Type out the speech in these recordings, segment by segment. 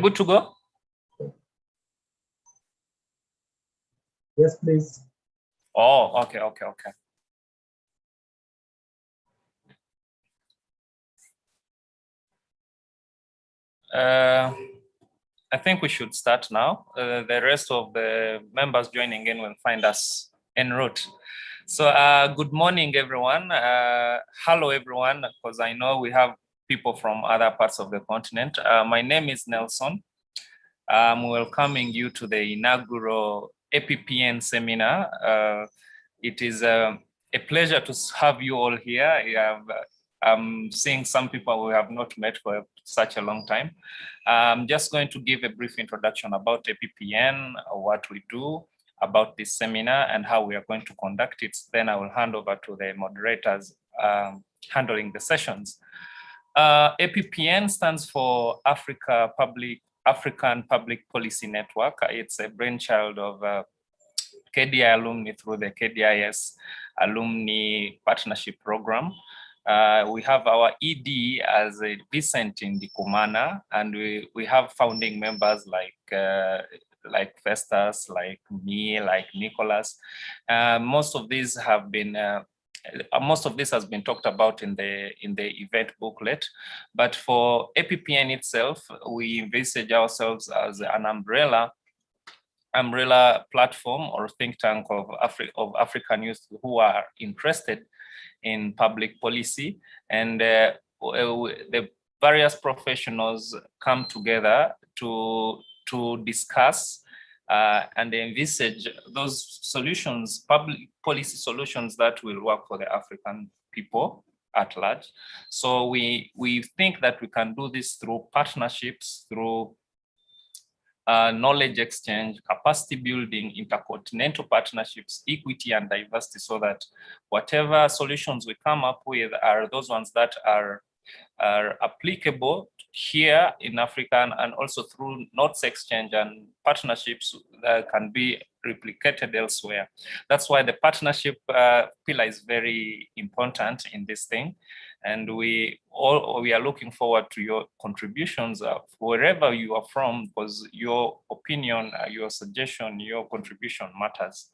Good to go? Yes, please. Oh, okay. I think we should start now. The rest of the members joining in will find us en route. So good morning, everyone. Hello, everyone, because I know we have people from other parts of the continent. My name is Nelson. I'm welcoming you to the inaugural APPN seminar. It is a pleasure to have you all here. I'm seeing some people we have not met for such a long time. I'm just going to give a brief introduction about APPN, what we do, about this seminar, and how we are going to conduct it. Then I will hand over to the moderators handling the sessions. APPN stands for African Public Policy Network. It's a brainchild of KDI alumni through the KDIS Alumni Partnership Program. We have our ED as a Vincent in Ndikumana, and we have founding members like Festus, like me, like Nicholas. Most of these have been most of this has been talked about in the event booklet, but for APPN itself, we envisage ourselves as an umbrella platform or think tank of African youth who are interested in public policy, and the various professionals come together to discuss and envisage those solutions, public policy solutions that will work for the African people at large. So we think that we can do this through partnerships, through knowledge exchange, capacity building, intercontinental partnerships, equity and diversity, so that whatever solutions we come up with are those ones that are applicable here in Africa, and also through notes exchange and partnerships that can be replicated elsewhere. That's why the partnership pillar is very important in this thing. And we are looking forward to your contributions wherever you are from, because your opinion, your suggestion, your contribution matters.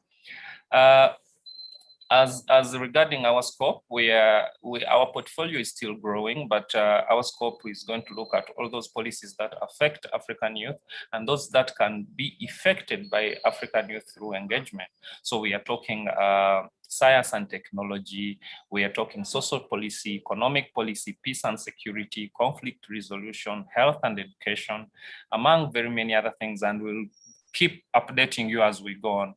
As regarding our scope, our portfolio is still growing, but our scope is going to look at all those policies that affect African youth and those that can be affected by African youth through engagement. So we are talking science and technology, we are talking social policy, economic policy, peace and security, conflict resolution, health and education, among very many other things, and we'll keep updating you as we go on.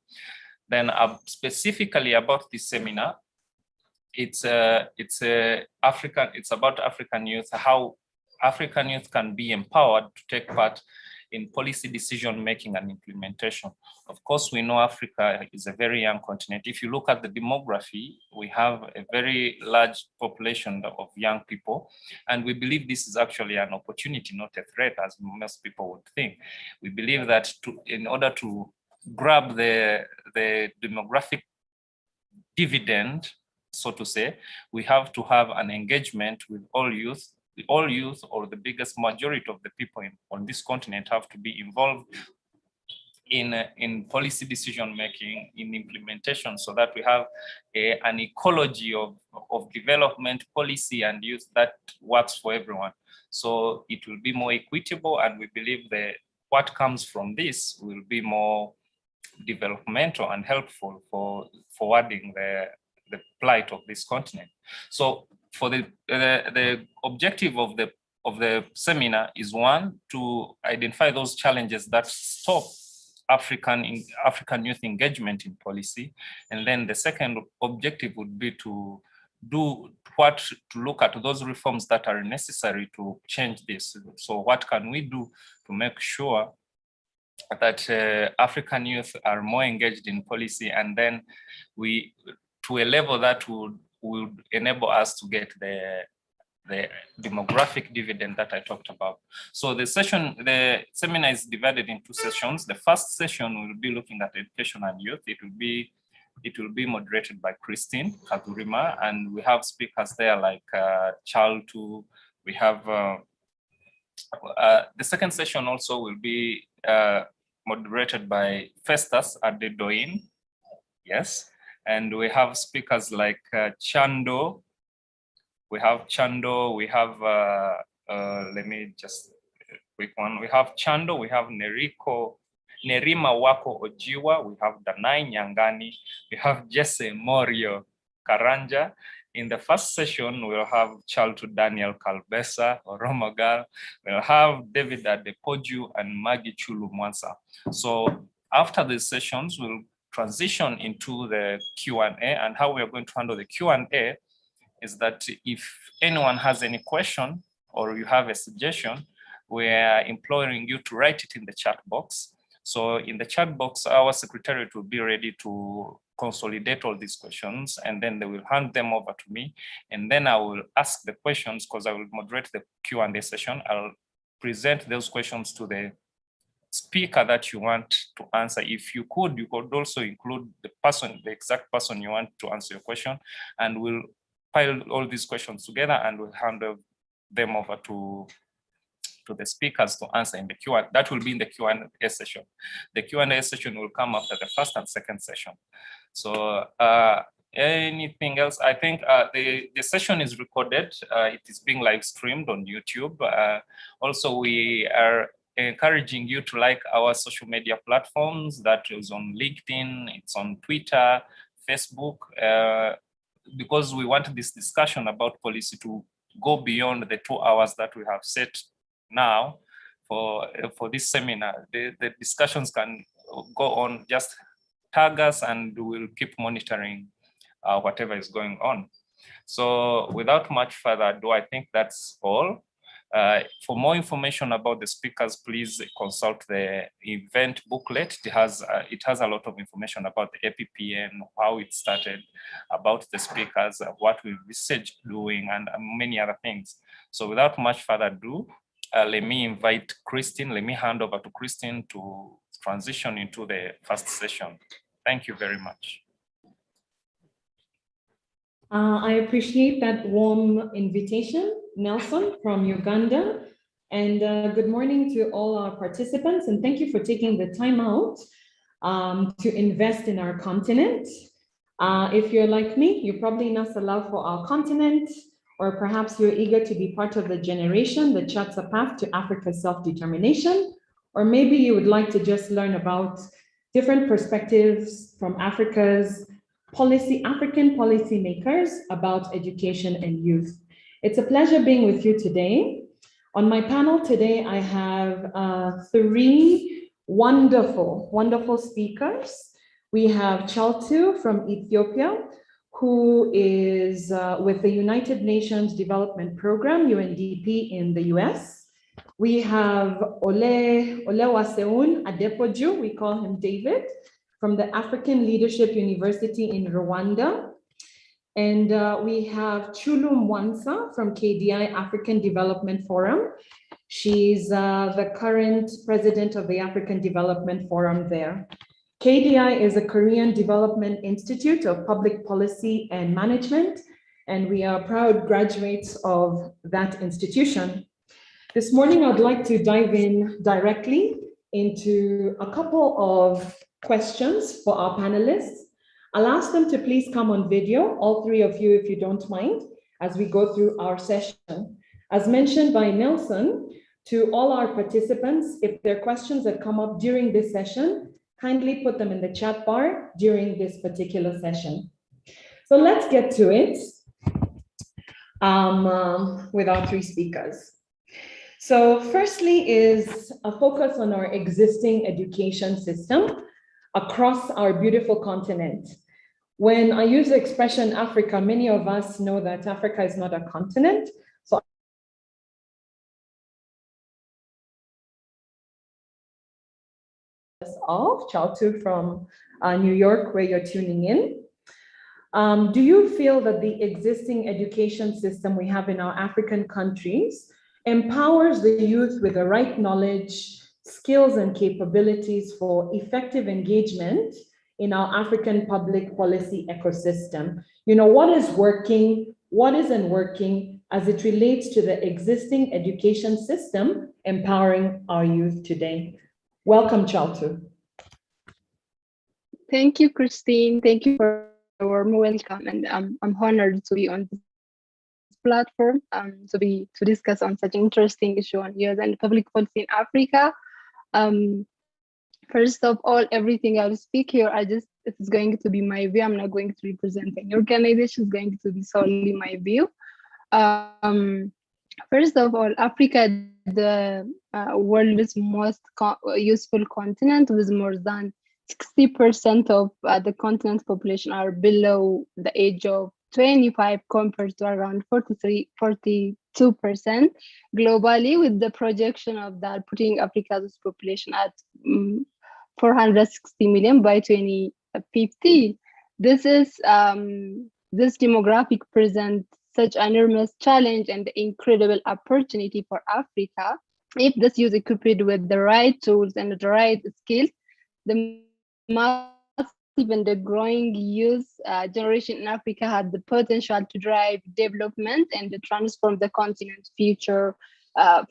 Then specifically about this seminar, it's about African youth, how African youth can be empowered to take part in policy decision making and implementation. Of course, we know Africa is a very young continent. If you look at the demography, we have a very large population of young people, and we believe this is actually an opportunity, not a threat, as most people would think. We believe that in order to grab the demographic dividend, so to say, we have to have an engagement with all youth, or the biggest majority of the people on this continent have to be involved in policy decision making, in implementation, so that we have an ecology of development, policy and youth that works for everyone. So it will be more equitable, and we believe that what comes from this will be more developmental and helpful for forwarding the plight of this continent. So for the objective of the seminar is, one, to identify those challenges that stop African youth engagement in policy, and then the second objective would be to look at those reforms that are necessary to change this. So what can we do to make sure that African youth are more engaged in policy, and then to a level that would enable us to get the demographic dividend that I talked about. So the seminar is divided in two sessions. The first session will be looking at education and youth. It will be moderated by Christine Kagurima, and we have speakers there like Charles Tu. We have The second session also will be moderated by Festus Adedoyin. Yes. And we have speakers like Chando. We have Chando, we have, let me just quick one. We have Chando, we have Nerima Wako Ojiwa, we have Danai Nyangani, we have Jesse Morio Karanja. In the first session, we'll have Charles Daniel Kalbesa or Romagal. We'll have David Adepoju and Maggie Chulu Mwansa. So after these sessions, we'll transition into the Q&A, and how we are going to handle the Q&A is that if anyone has any question or you have a suggestion, we are imploring you to write it in the chat box. So in the chat box, our secretariat will be ready to consolidate all these questions, and then they will hand them over to me. And then I will ask the questions because I will moderate the Q&A session. I'll present those questions to the speaker that you want to answer. If you could also include the exact person you want to answer your question, and we'll pile all these questions together and we'll hand them over to the speakers to answer in the Q&A. That will be in the Q&A session. The Q&A session will come after the first and second session. So anything else? I think the session is recorded. It is being live streamed on YouTube. Also, we are encouraging you to like our social media platforms. That is on LinkedIn, it's on Twitter, Facebook, because we want this discussion about policy to go beyond the 2 hours that we have set now for this seminar. The discussions can go on. Just tag us and we'll keep monitoring whatever is going on. So without much further ado, I think that's all. For more information about the speakers, please consult the event booklet. It has a lot of information about the APPN, how it started, about the speakers, what we research doing, and many other things. So without much further ado, let me invite Christine. Let me hand over to Christine to transition into the first session. Thank you very much. I appreciate that warm invitation, Nelson from Uganda. And good morning to all our participants. And thank you for taking the time out to invest in our continent. If you're like me, you're probably not so love for our continent, or perhaps you're eager to be part of the generation that charts a path to Africa's self-determination. Or maybe you would like to just learn about different perspectives from African policymakers about education and youth. It's a pleasure being with you today. On my panel today, I have 3 wonderful speakers. We have Chaltu from Ethiopia, who is with the United Nations Development Program, UNDP, in the US. We have Olewaseun Adepoju, we call him David, from the African Leadership University in Rwanda. And we have Chulu Mwansa from KDI African Development Forum. She's the current president of the African Development Forum there. KDI is a Korean Development Institute of Public Policy and Management, and we are proud graduates of that institution. This morning, I'd like to dive in directly into a couple of questions for our panelists. I'll ask them to please come on video, all 3 of you, if you don't mind, as we go through our session. As mentioned by Nelson, to all our participants, if there are questions that come up during this session, kindly put them in the chat bar during this particular session. So let's get to it with our 3 speakers. So firstly is a focus on our existing education system across our beautiful continent. When I use the expression Africa, many of us know that Africa is not a continent. So of Chaltu from New York, where you're tuning in. Do you feel that the existing education system we have in our African countries empowers the youth with the right knowledge, skills, and capabilities for effective engagement in our African public policy ecosystem? You know, what is working, what isn't working as it relates to the existing education system empowering our youth today. Welcome, Chaltu. Thank you, Christine. Thank you for the warm welcome, and I'm honored to be on this platform to discuss on such interesting issue on youth and public policy in Africa. First of all, everything I'll speak here, it's going to be my view. I'm not going to represent any organization. It's going to be solely my view. First of all, Africa, the world's most useful continent, with more than 60% of the continent's population are below the age of 25 compared to around 42% globally, with the projection of that putting Africa's population at 460 million by 2050. This demographic presents such an enormous challenge and incredible opportunity for Africa. If this youth equipped with the right tools and the right skills, the massive and the growing youth generation in Africa had the potential to drive development and to transform the continent's future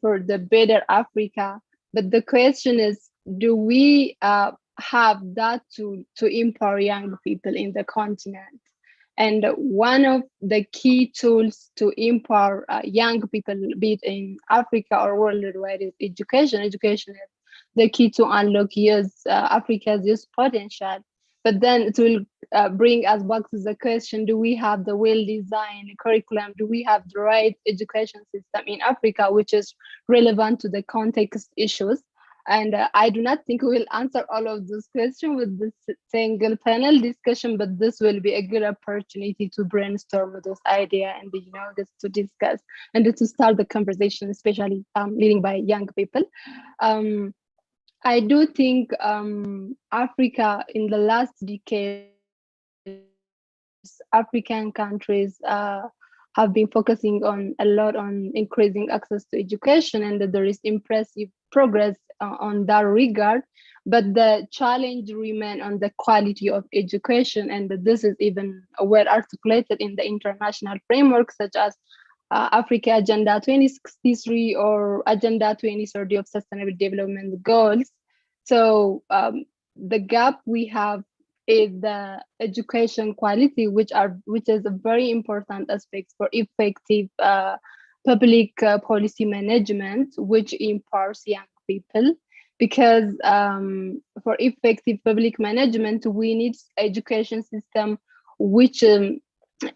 for the better Africa. But the question is, do we have that to empower young people in the continent? And one of the key tools to empower young people, be it in Africa or worldwide, is education. Education is the key to unlock Africa's youth potential. But then it will bring us back to the question, do we have the well-designed curriculum? Do we have the right education system in Africa, which is relevant to the context issues? And I do not think we will answer all of those questions with this single panel discussion, but this will be a good opportunity to brainstorm those ideas and, just to discuss and to start the conversation, especially leading by young people. I do think Africa in the last decade, African countries have been focusing a lot on increasing access to education, and that there is impressive progress on that regard. But the challenge remains on the quality of education, and this is even well articulated in the international framework, such as Africa Agenda 2063 or Agenda 2030 of Sustainable Development Goals. So the gap we have is the education quality, which is a very important aspect for effective public policy management, which empowers young people. Because for effective public management, we need education system which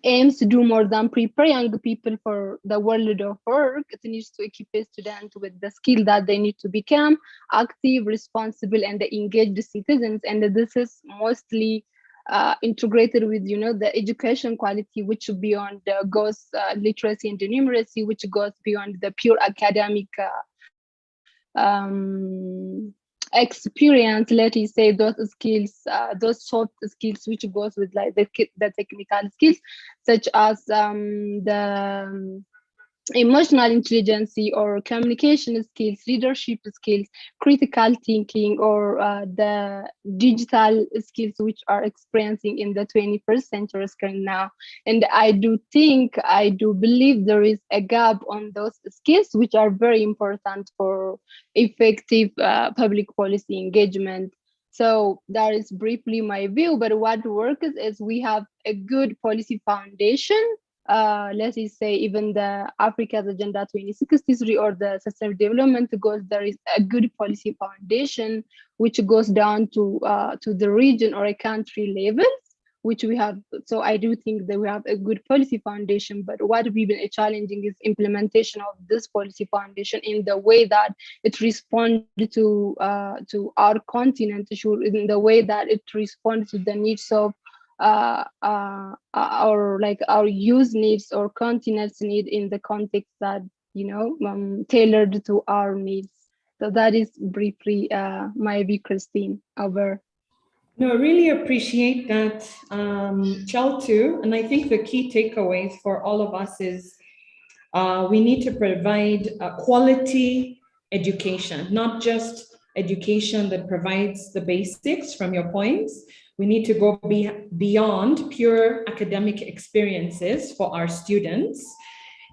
aims to do more than prepare young people for the world of work. It needs to equip students with the skill that they need to become active, responsible, and engaged citizens. And this is mostly integrated with, the education quality, which beyond goes literacy and numeracy, which goes beyond the pure academic experience. Let us say those skills, those soft skills, which goes with like the technical skills, such as the emotional intelligence or communication skills, leadership skills, critical thinking, or the digital skills, which are experiencing in the 21st century screen now. And I do believe there is a gap on those skills, which are very important for effective public policy engagement. So that is briefly my view, but what works is we have a good policy foundation. Let's say even the Africa's Agenda 2063 or the Sustainable Development Goals, there is a good policy foundation which goes down to the region or a country levels, which we have. So I do think that we have a good policy foundation, but what we've been challenging is implementation of this policy foundation in the way that it responds to our continent issue, in the way that it responds to the needs of our youth needs or continent's need in the context that tailored to our needs. So that is briefly my view, Christine. Over. No, I really appreciate that, Chaltu. And I think the key takeaways for all of us is we need to provide quality education, not just education that provides the basics from your points. We need to go beyond pure academic experiences for our students.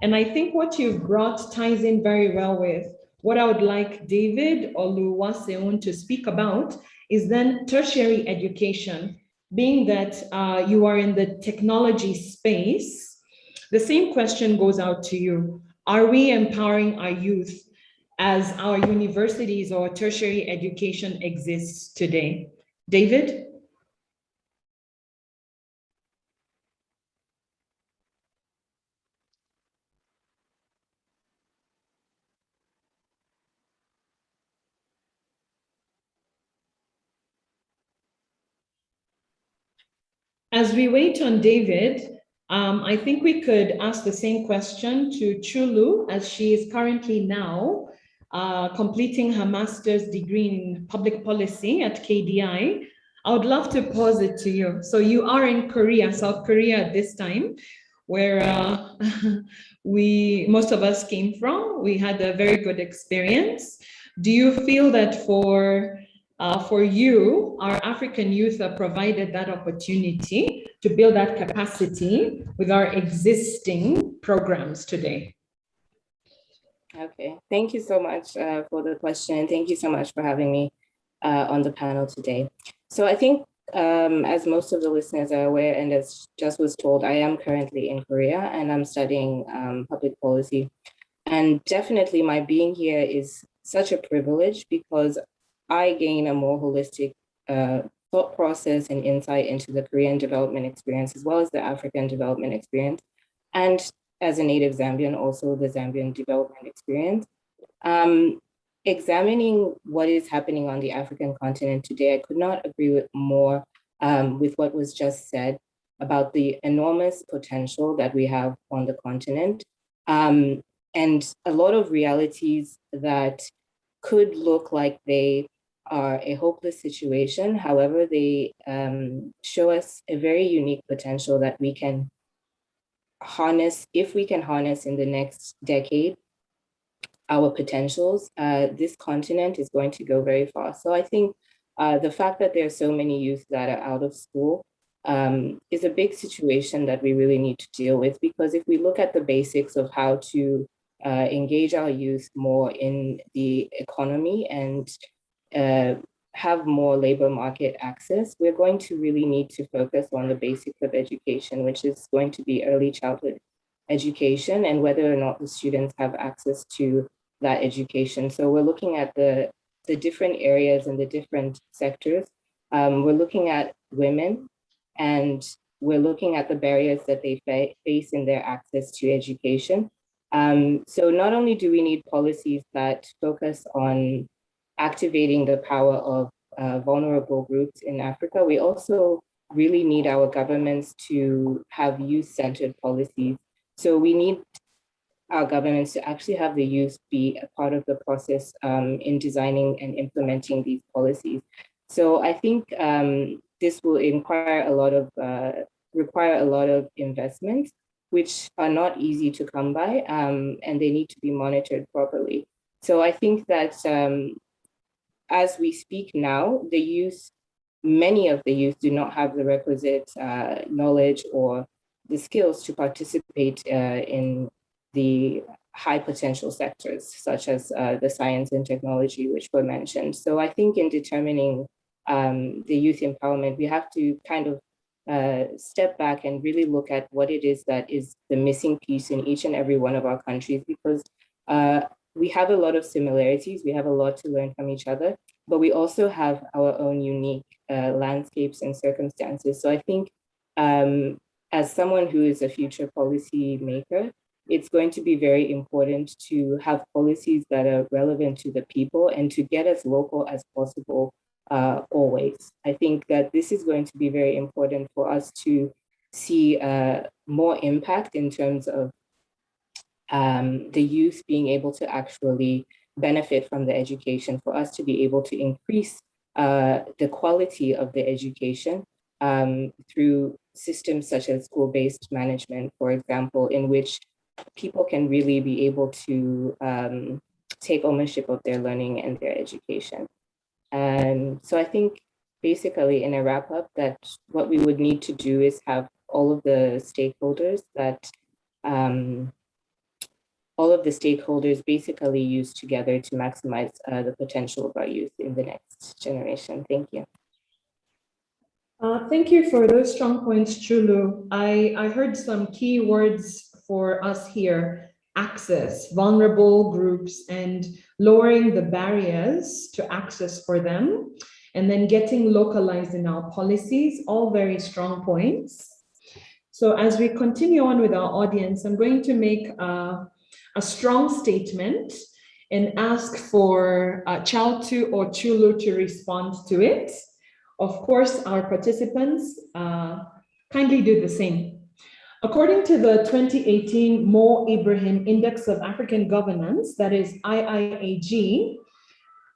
And I think what you've brought ties in very well with What I would like David Oluwaseun to speak about is then tertiary education, being that you are in the technology space. The same question goes out to you. Are we empowering our youth as our universities or tertiary education exists today? David? As we wait on David, I think we could ask the same question to Chulu, as she is currently now completing her master's degree in public policy at KDI. I would love to pose it to you. So you are in Korea, South Korea at this time, where most of us came from. We had a very good experience. Do you feel that for you, our African youth are provided that opportunity to build that capacity with our existing programs today? Okay, thank you so much for the question. Thank you so much for having me on the panel today. So I think as most of the listeners are aware, and as just was told, I am currently in Korea and I'm studying public policy. And definitely my being here is such a privilege because I gain a more holistic thought process and insight into the Korean development experience, as well as the African development experience. And as a native Zambian, also the Zambian development experience. Examining what is happening on the African continent today, I could not agree with more with what was just said about the enormous potential that we have on the continent. And a lot of realities that could look like they are a hopeless situation. However, they show us a very unique potential that we can harness, if we can harness in the next decade, our potentials, this continent is going to go very far. So I think the fact that there are so many youth that are out of school is a big situation that we really need to deal with, because if we look at the basics of how to engage our youth more in the economy and have more labor market access, we're going to really need to focus on the basics of education, which is going to be early childhood education and whether or not the students have access to that education. So we're looking at the different areas and the different sectors. We're looking at women, and we're looking at the barriers that they face in their access to education. So not only do we need policies that focus on activating the power of vulnerable groups in Africa, we also really need our governments to have youth-centered policies. So we need our governments to actually have the youth be a part of the process in designing and implementing these policies. So I think this will require a lot of investments, which are not easy to come by, and they need to be monitored properly. So I think that as we speak now, the youth, many of the youth do not have the requisite knowledge or the skills to participate in the high potential sectors, such as the science and technology, which were mentioned. So I think in determining the youth empowerment, we have to kind of step back and really look at what it is that is the missing piece in each and every one of our countries, because we have a lot of similarities, we have a lot to learn from each other, but we also have our own unique landscapes and circumstances. So I think as someone who is a future policy maker, it's going to be very important to have policies that are relevant to the people and to get as local as possible always. I think that this is going to be very important for us to see more impact in terms of the youth being able to actually benefit from the education, for us to be able to increase the quality of the education through systems such as school-based management, for example, in which people can really be able to take ownership of their learning and their education. So I think basically in a wrap up that what we would need to do is have all of the stakeholders that all of the stakeholders basically use together to maximize the potential of our youth in the next generation. Thank you. Thank you for those strong points, Chulu. I heard some key words for us here: access, vulnerable groups, and lowering the barriers to access for them, and then getting localized in our policies, all very strong points. So as we continue on with our audience, I'm going to make a strong statement and ask for Chaltu or Chulu to respond to it. Of course, our participants kindly do the same. According to the 2018 Mo Ibrahim Index of African Governance, that is IIAG,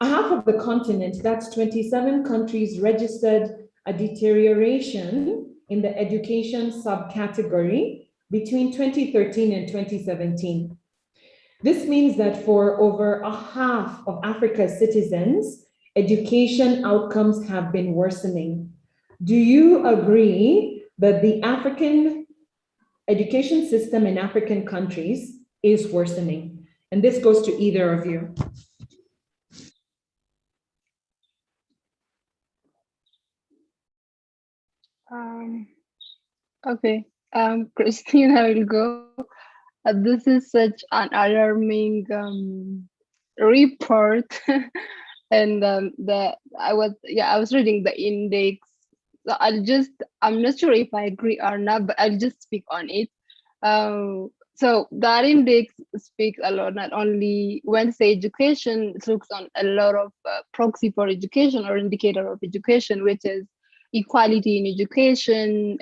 half of the continent, that's 27 countries, registered a deterioration in the education subcategory between 2013 and 2017. This means that for over a half of Africa's citizens, education outcomes have been worsening. Do you agree that the African education system in African countries is worsening? And this goes to either of you. Okay, Christine, I will go. This is such an alarming report, and I was reading the index. So I'm not sure if I agree or not, but I'll just speak on it. So that index speaks a lot, not only when say education, it looks on a lot of proxy for education or indicator of education, which is equality in education,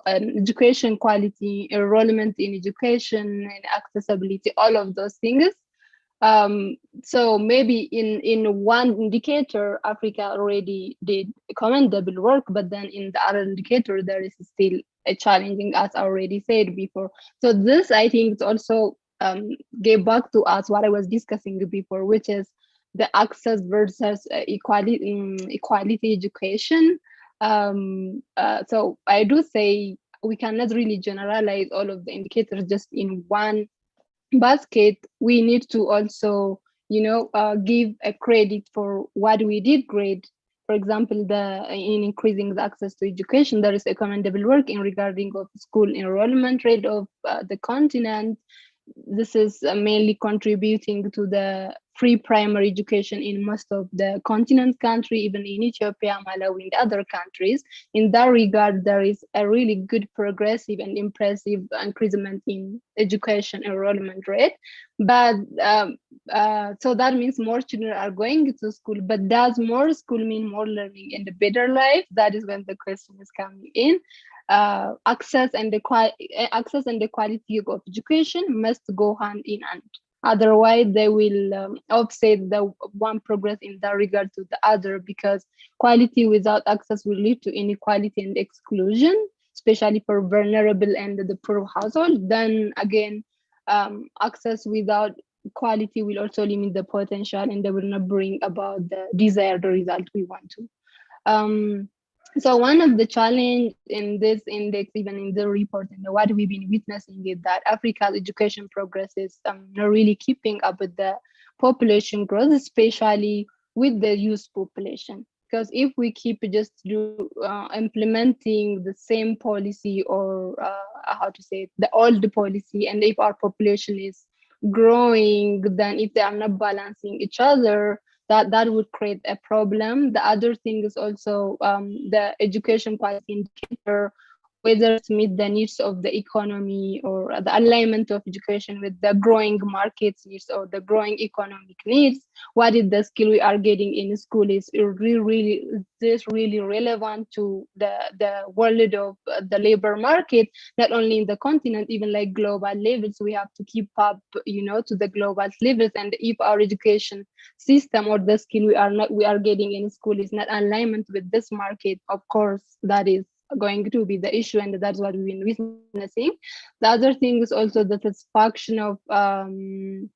education quality, enrollment in education, and accessibility, all of those things. So maybe in one indicator, Africa already did commendable work, but then in the other indicator, there is still a challenging, as I already said before. So this, I think, is also gave back to us what I was discussing before, which is the access versus equality education. So I do say we cannot really generalize all of the indicators just in one basket. We need to also, give a credit for what we did great. For example, in increasing the access to education, there is a commendable work in regarding of school enrollment rate of the continent. This is mainly contributing to the free primary education in most of the continent country, even in Ethiopia, Malawi, and other countries. In that regard, there is a really good progressive and impressive increasement in education enrollment rate. But so that means more children are going to school, but does more school mean more learning and a better life? That is when the question is coming in. Access and the quality of education must go hand in hand. Otherwise, they will offset the one progress in that regard to the other, because quality without access will lead to inequality and exclusion, especially for vulnerable and the poor household. Then again, access without quality will also limit the potential, and they will not bring about the desired result we want to. So one of the challenge in this index, even in the report and what we've been witnessing, is that Africa's education progress is not really keeping up with the population growth, especially with the youth population. Because if we keep just implementing the same policy, or the old policy, and if our population is growing, then if they are not balancing each other, that would create a problem. The other thing is also the education quality indicator, whether to meet the needs of the economy or the alignment of education with the growing markets needs or the growing economic needs. What is the skill we are getting in school? Is really relevant to the world of the labor market, not only in the continent, even like global levels. We have to keep up, to the global levels. And if our education system or the skill we are getting in school is not alignment with this market, of course, that is going to be the issue, and that's what we've been witnessing. The other thing is also the satisfaction of the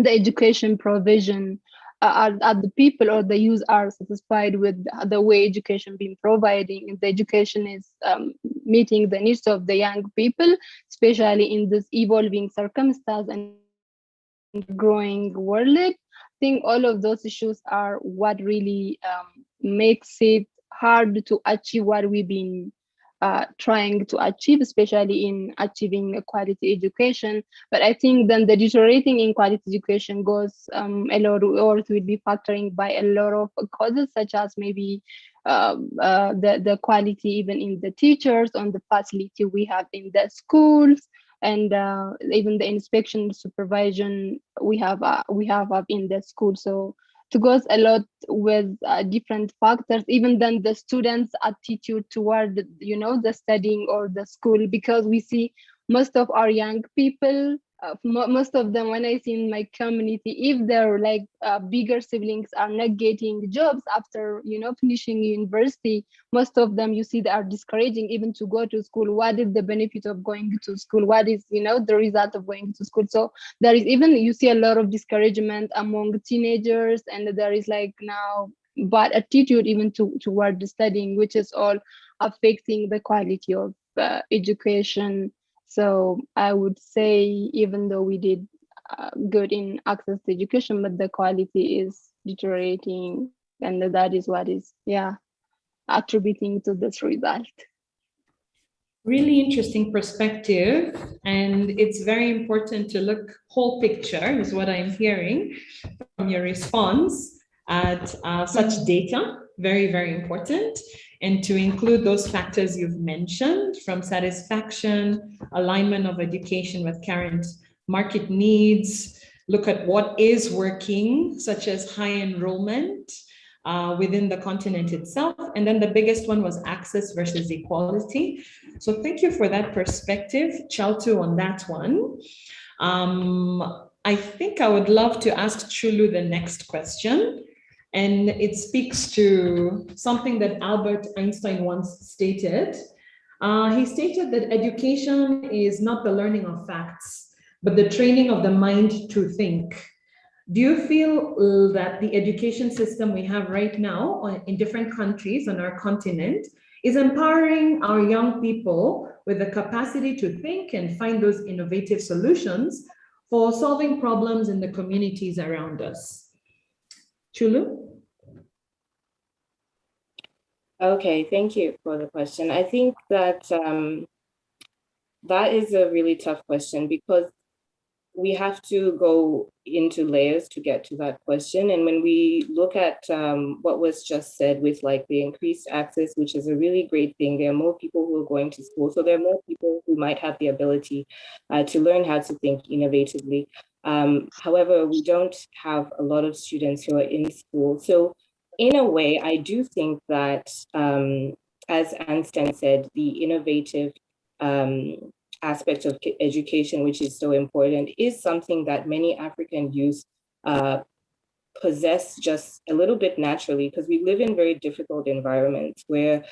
education provision. Are the people or the youth are satisfied with the way education being providing, and the education is meeting the needs of the young people, especially in this evolving circumstance and growing world. I think all of those issues are what really makes it hard to achieve what we've been trying to achieve, especially in achieving a quality education. But I think then the deteriorating in quality education goes a lot, or it will be factoring by a lot of causes, such as maybe the quality even in the teachers, on the facility we have in the schools, and even the inspection supervision we have in the school. So it goes a lot with different factors, even then the students' attitude toward the studying or the school, because we see most of our young people, most of them, when I see in my community, if their like bigger siblings are not getting jobs after finishing university, most of them you see they are discouraging even to go to school. What is the benefit of going to school? What is the result of going to school? So there is, even you see a lot of discouragement among teenagers, and there is like now bad attitude even toward the studying, which is all affecting the quality of education. So I would say, even though we did good in access to education, but the quality is deteriorating, and that is what is attributing to this result. Really interesting perspective, and it's very important to look whole picture, is what I'm hearing from your response at such data. Very, very important. And to include those factors you've mentioned, from satisfaction, alignment of education with current market needs, look at what is working, such as high enrollment within the continent itself. And then the biggest one was access versus equality. So thank you for that perspective, Chaltu, on that one. I think I would love to ask Chulu the next question. And it speaks to something that Albert Einstein once stated. He stated that education is not the learning of facts, but the training of the mind to think. Do you feel that the education system we have right now in different countries on our continent is empowering our young people with the capacity to think and find those innovative solutions for solving problems in the communities around us? Chulu? Okay, thank you for the question. I think that that is a really tough question, because we have to go into layers to get to that question. And when we look at what was just said with like the increased access, which is a really great thing, there are more people who are going to school. So there are more people who might have the ability to learn how to think innovatively. However, we don't have a lot of students who are in school. So in a way, I do think that, as Einstein said, the innovative aspect of education, which is so important, is something that many African youth possess just a little bit naturally, because we live in very difficult environments where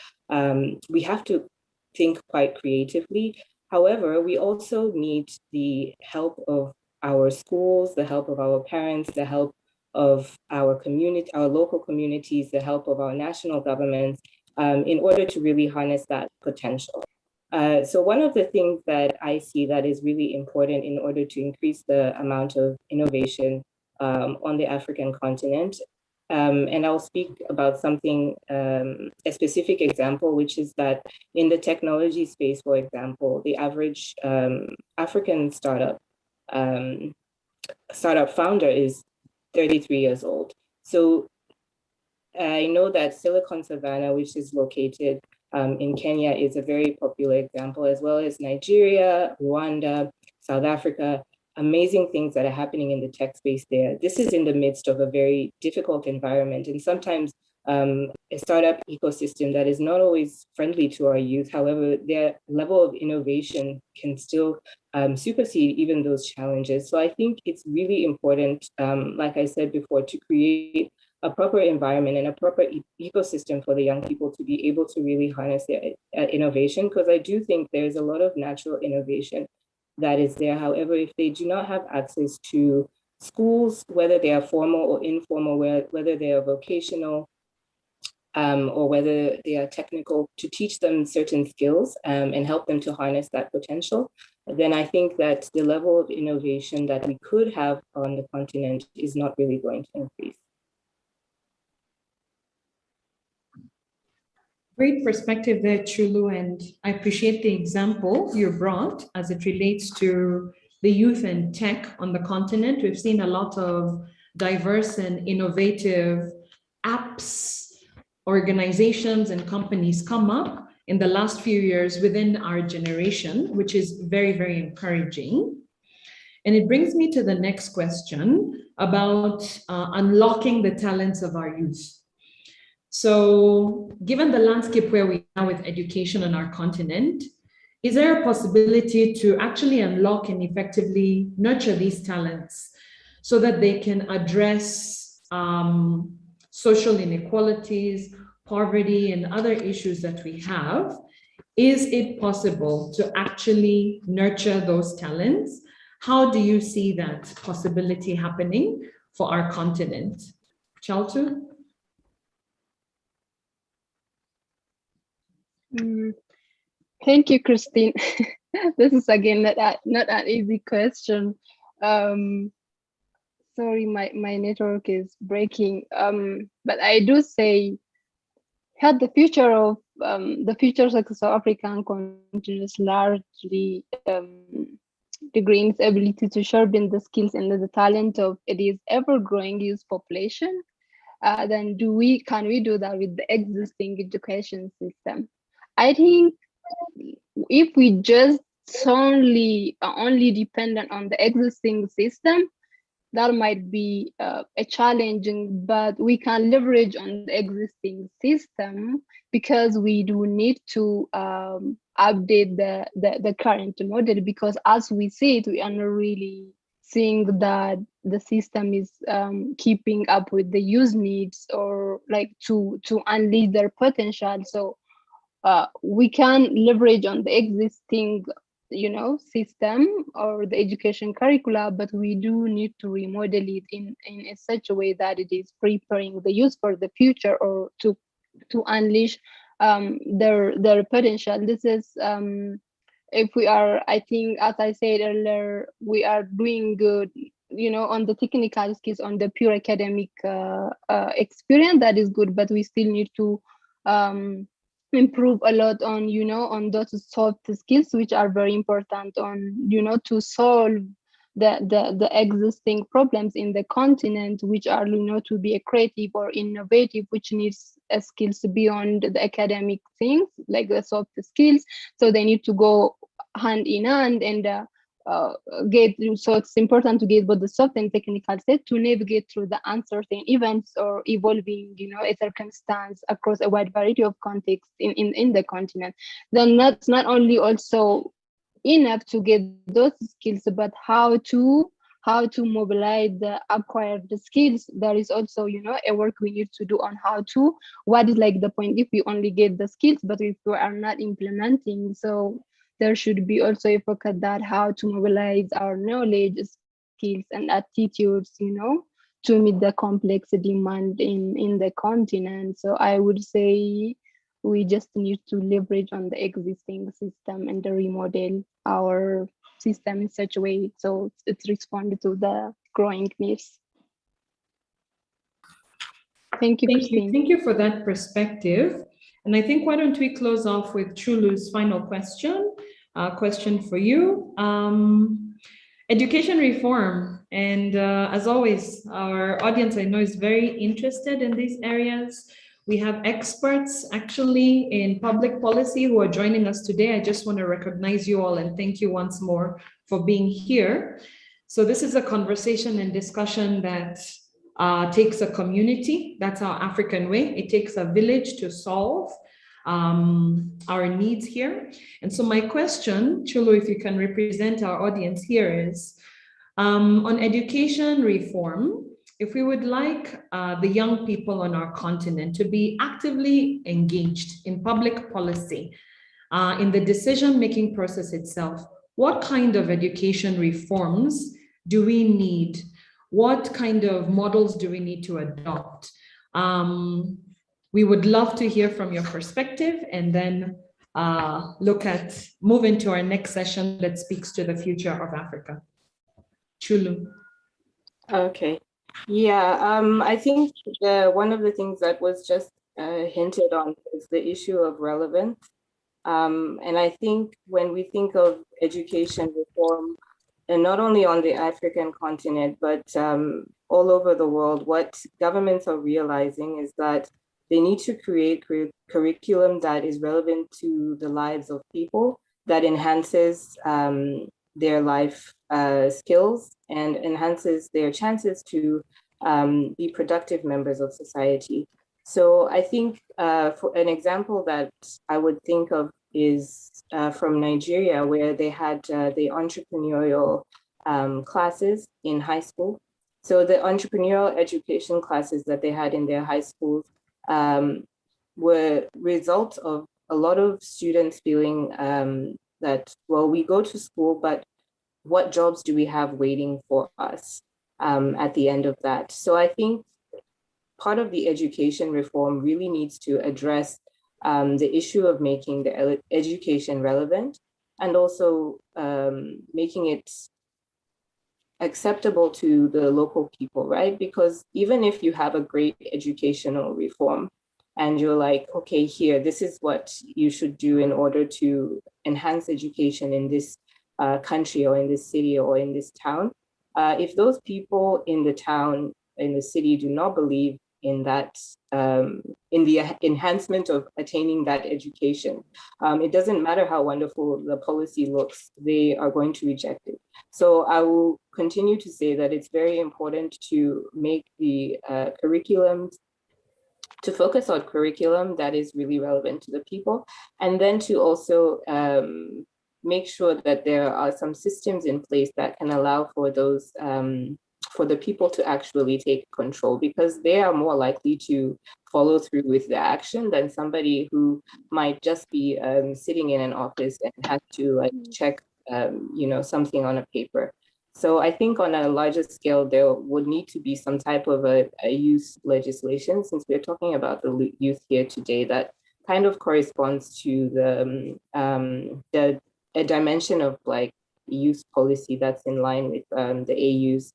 we have to think quite creatively. However, we also need the help of our schools, the help of our parents, the help of our community, our local communities, the help of our national governments, in order to really harness that potential. So one of the things that I see that is really important in order to increase the amount of innovation on the African continent, and I'll speak about something, a specific example, which is that in the technology space, for example, the average African startup founder is 33 years old. So I know that Silicon Savannah, which is located in Kenya, is a very popular example, as well as Nigeria, Rwanda, South Africa. Amazing things that are happening in the tech space there. This is in the midst of a very difficult environment, and sometimes a startup ecosystem that is not always friendly to our youth. However, their level of innovation can still supersede even those challenges. So I think it's really important, like I said before, to create a proper environment and a proper ecosystem for the young people to be able to really harness their innovation, because I do think there's a lot of natural innovation that is there. However, if they do not have access to schools, whether they are formal or informal, whether they are vocational, or whether they are technical, to teach them certain skills and help them to harness that potential, then I think that the level of innovation that we could have on the continent is not really going to increase. Great perspective there, Chulu, and I appreciate the example you brought as it relates to the youth and tech on the continent. We've seen a lot of diverse and innovative apps, organizations, and companies come up in the last few years within our generation, which is very, very encouraging. And it brings me to the next question about unlocking the talents of our youth. So given the landscape where we are with education on our continent, is there a possibility to actually unlock and effectively nurture these talents so that they can address social inequalities, poverty, and other issues that we have? Is it possible to actually nurture those talents? How do you see that possibility happening for our continent? Chaltu? Thank you, Christine. This is again not an easy question. Sorry, my network is breaking. But I do say, had the future success of African continent largely degree in its ability to sharpen the skills and the talent of its ever-growing youth population, then can we do that with the existing education system? I think if we just only dependent on the existing system, that might be a challenging, but we can leverage on the existing system because we do need to update the current model, because as we see it, we are not really seeing that the system is keeping up with the youth needs or like to unleash their potential. So we can leverage on the existing system or the education curricula, but we do need to remodel it in such a way that it is preparing the youth for the future or to unleash their potential. This is if we are, I think, as I said earlier, we are doing good on the technical skills, on the pure academic experience, that is good, but we still need to improve a lot on on those soft skills, which are very important on to solve the existing problems in the continent, which are to be a creative or innovative, which needs skills beyond the academic things like the soft skills. So they need to go hand in hand and so it's important to get both the soft and technical set to navigate through the uncertain events or evolving a circumstance across a wide variety of contexts in the continent. Then that's not only also enough to get those skills, but how to mobilize the acquired skills. There is also a work we need to do on what is like the point if we only get the skills but if we are not implementing. So there should be also a focus that how to mobilize our knowledge, skills, and attitudes, to meet the complex demand in the continent. So I would say we just need to leverage on the existing system and remodel our system in such a way so it's responded to the growing needs. Thank you, Christine. Thank you for that perspective. And I think why don't we close off with Chulu's final question for you. Education reform. And as always, our audience I know is very interested in these areas. We have experts actually in public policy who are joining us today. I just want to recognize you all and thank you once more for being here. So this is a conversation and discussion that takes a community. That's our African way. It takes a village to solve our needs here. And so my question, Chulu, if you can represent our audience here, is on education reform, if we would like the young people on our continent to be actively engaged in public policy, in the decision-making process itself, what kind of education reforms do we need? What kind of models do we need to adopt? We would love to hear from your perspective and then move into our next session that speaks to the future of Africa. Chulu. Okay. Yeah, I think one of the things that was just hinted on is the issue of relevance. And I think when we think of education reform, and not only on the African continent, but all over the world, what governments are realizing is that they need to create curriculum that is relevant to the lives of people, that enhances their life skills and enhances their chances to be productive members of society. So I think for an example that I would think of is from Nigeria, where they had the entrepreneurial classes in high school. So the entrepreneurial education classes that they had in their high schools were results of a lot of students feeling that, well, we go to school, but what jobs do we have waiting for us at the end of that? So I think part of the education reform really needs to address the issue of making the education relevant and also making it acceptable to the local people, right? Because even if you have a great educational reform and you're like, okay, here, this is what you should do in order to enhance education in this country or in this city or in this town, if those people in the town, in the city do not believe in that, in the enhancement of attaining that education, it doesn't matter how wonderful the policy looks, they are going to reject it. So I will continue to say that it's very important to make the curriculums, to focus on curriculum that is really relevant to the people, and then to also make sure that there are some systems in place that can allow for those, for the people to actually take control, because they are more likely to follow through with the action than somebody who might just be sitting in an office and has to like check something on a paper. So I think on a larger scale, there would need to be some type of a youth legislation, since we're talking about the youth here today, that kind of corresponds to a dimension of like youth policy that's in line with the AU's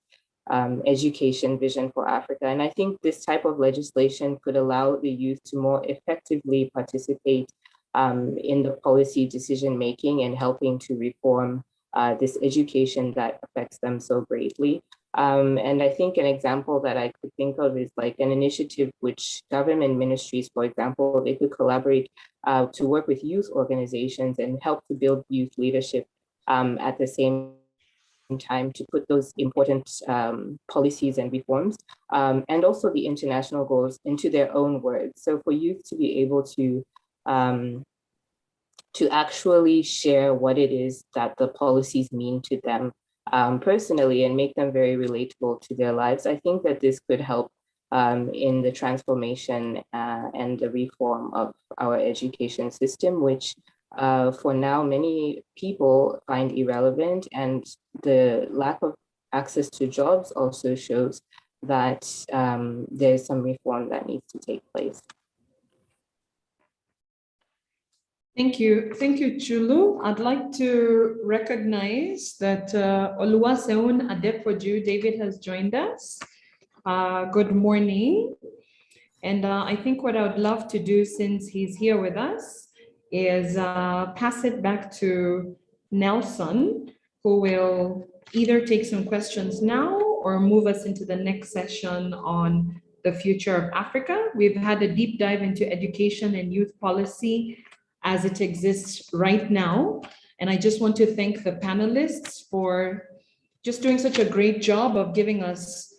education vision for Africa. And I think this type of legislation could allow the youth to more effectively participate in the policy decision-making and helping to reform this education that affects them so greatly. And I think an example that I could think of is like an initiative which government ministries, for example, they could collaborate to work with youth organizations and help to build youth leadership at the same time to put those important policies and reforms and also the international goals into their own words. So for youth to be able to actually share what it is that the policies mean to them personally and make them very relatable to their lives, I think that this could help in the transformation and the reform of our education system, which for now, many people find irrelevant, and the lack of access to jobs also shows that there's some reform that needs to take place. Thank you, Chulu. I'd like to recognize that Oluwaseun Adepoju, David has joined us. Good morning. And I think what I would love to do, since he's here with us, is pass it back to Nelson, who will either take some questions now or move us into the next session on the future of Africa. We've had a deep dive into education and youth policy as it exists right now. And I just want to thank the panelists for just doing such a great job of giving us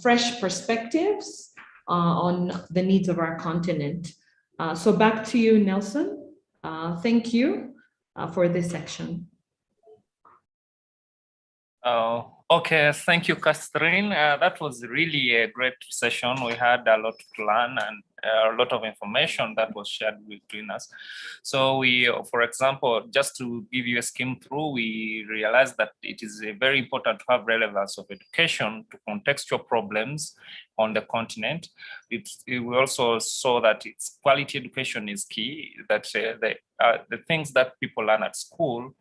fresh perspectives on the needs of our continent. So back to you, Nelson. Thank you for this section. Okay, thank you, Catherine. That was really a great session. We had a lot to learn, and a lot of information that was shared between us. So we, for example, just to give you a skim through, we realized that it is very important to have relevance of education to contextual problems on the continent. We also saw that its quality education is key, that the things that people learn at school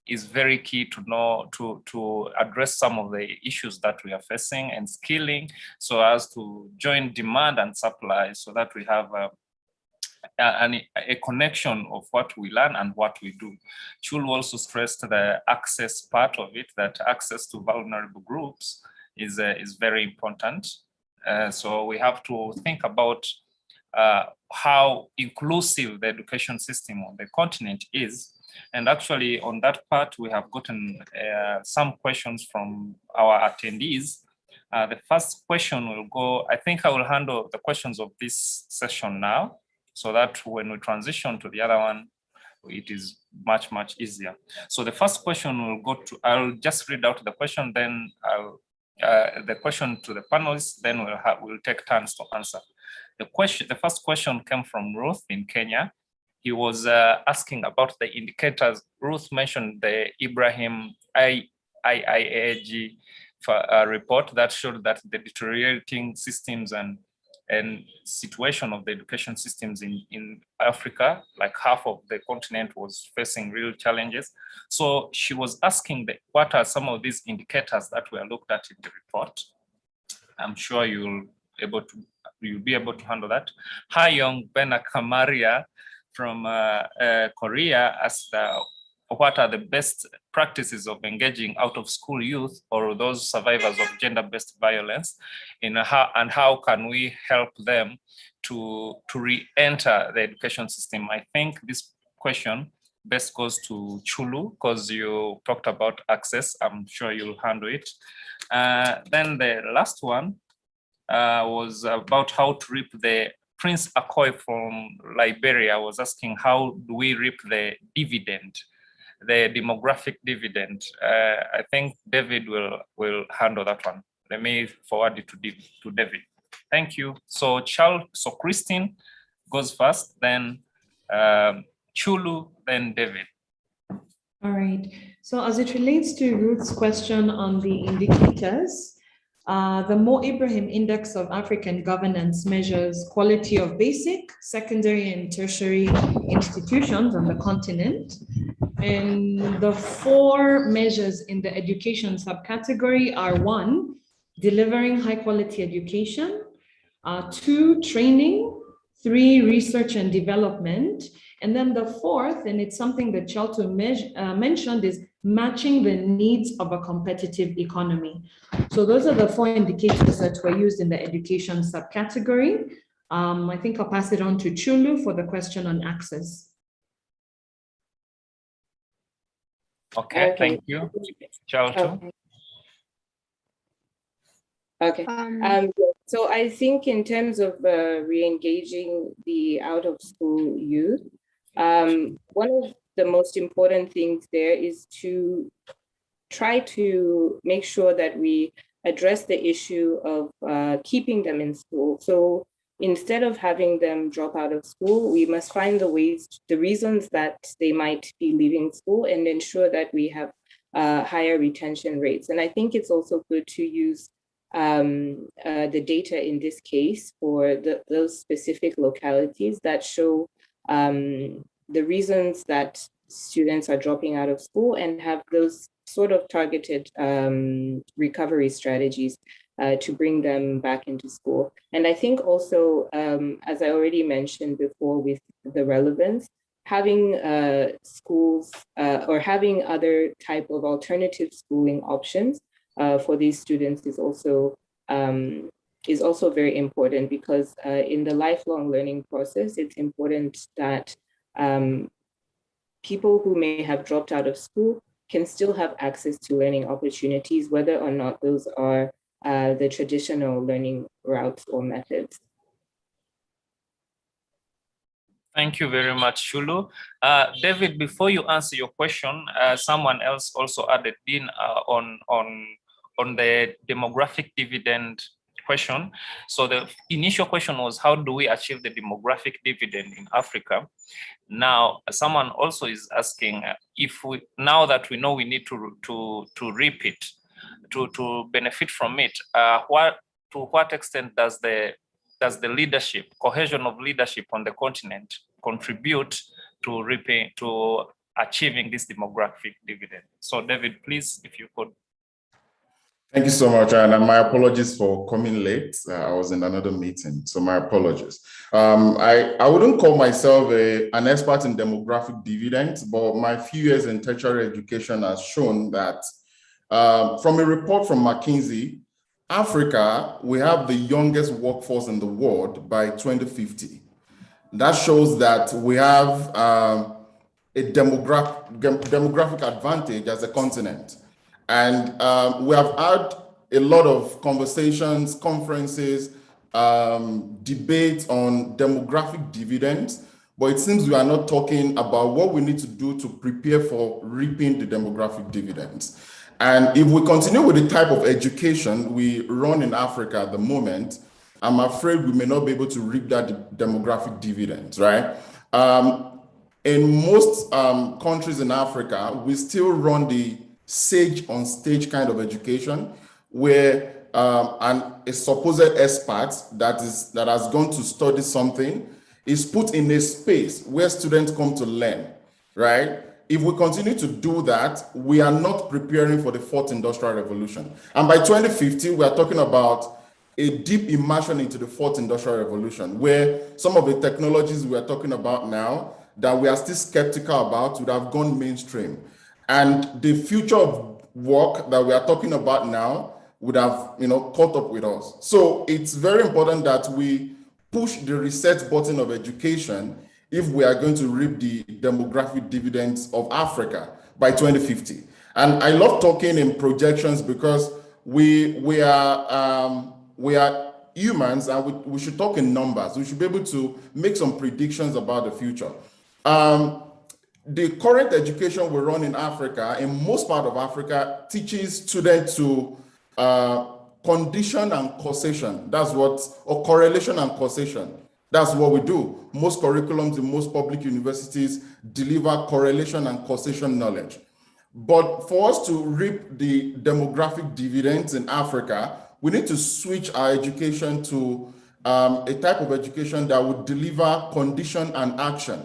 is very key to know, to address some of the issues that we are facing, and skilling so as to join demand and supply, so that we have a connection of what we learn and what we do. Chul also stressed the access part of it, that access to vulnerable groups is very important. So we have to think about how inclusive the education system on the continent is. And actually on that part, we have gotten some questions from our attendees. The first question will go, I think I will handle the questions of this session now, so that when we transition to the other one, it is much, much easier. So the first question will go to, I'll just read out the question, then the question to the panelists, then we'll take turns to answer. The first question came from Ruth in Kenya. He was asking about the indicators. Ruth mentioned the Ibrahim IIAG report that showed that the deteriorating systems and situation of the education systems in Africa, like half of the continent was facing real challenges. So she was asking what are some of these indicators that were looked at in the report. I'm sure you'll be able to handle that. Hyung Benakamaria from Korea asked what are the best practices of engaging out of school youth or those survivors of gender-based violence, and how can we help them to re-enter the education system? I think this question best goes to Chulu, because you talked about access. I'm sure you'll handle it. Then the last one was about how to reap the Prince Akoy from Liberia was asking, how do we reap the dividend, the demographic dividend? I think David will handle that one. Let me forward it to David. Thank you. So Christine goes first, then Chulu, then David. All right. So as it relates to Ruth's question on the indicators, the Mo Ibrahim Index of African Governance measures quality of basic, secondary, and tertiary institutions on the continent. And the 4 measures in the education subcategory are: 1, delivering high quality education; 2, training; 3, research and development. And then the 4th, and it's something that Chalto mentioned, is matching the needs of a competitive economy. So those are the 4 indicators that were used in the education subcategory. I think I'll pass it on to Chulu for the question on access. Okay. Thank you. Chalto. Okay. So I think in terms of re-engaging the out-of-school youth, one of the most important things there is to try to make sure that we address the issue of keeping them in school. So instead of having them drop out of school, we must find the reasons that they might be leaving school and ensure that we have higher retention rates. And I think it's also good to use the data in this case for those specific localities that show the reasons that students are dropping out of school, and have those sort of targeted recovery strategies to bring them back into school. And I think also, as I already mentioned before with the relevance, having schools or having other type of alternative schooling options for these students is also very important, because in the lifelong learning process, it's important that people who may have dropped out of school can still have access to learning opportunities, whether or not those are the traditional learning routes or methods. Thank you very much, Shulu. David, before you answer your question, someone else also added in on the demographic dividend question. So the initial question was, how do we achieve the demographic dividend in Africa? Now, someone also is asking if we, now that we know we need to reap it, to benefit from it, to what extent does the leadership, cohesion of leadership on the continent contribute to reaping, to achieving this demographic dividend? So David, please, if you could. Thank you so much, and my apologies for coming late. I was in another meeting, so my apologies. I wouldn't call myself an expert in demographic dividends, but my few years in tertiary education has shown that from a report from McKinsey, Africa, we have the youngest workforce in the world by 2050. That shows that we have a demographic advantage as a continent. And we have had a lot of conversations, conferences, debates on demographic dividends, but it seems we are not talking about what we need to do to prepare for reaping the demographic dividends. And if we continue with the type of education we run in Africa at the moment, I'm afraid we may not be able to reap that demographic dividends, right? In most countries in Africa, we still run the sage on stage kind of education, where a supposed expert that has gone to study something is put in a space where students come to learn, right? If we continue to do that, we are not preparing for the fourth industrial revolution. And by 2050, we are talking about a deep immersion into the fourth industrial revolution, where some of the technologies we are talking about now that we are still skeptical about would have gone mainstream. And the future of work that we are talking about now would have, caught up with us. So it's very important that we push the reset button of education if we are going to reap the demographic dividends of Africa by 2050. And I love talking in projections because we are humans, and we should talk in numbers. We should be able to make some predictions about the future. The current education we run in Africa, in most part of Africa, teaches students to condition and causation. That's what, or correlation and causation. That's what we do. Most curriculums in most public universities deliver correlation and causation knowledge. But for us to reap the demographic dividends in Africa, we need to switch our education to a type of education that would deliver condition and action,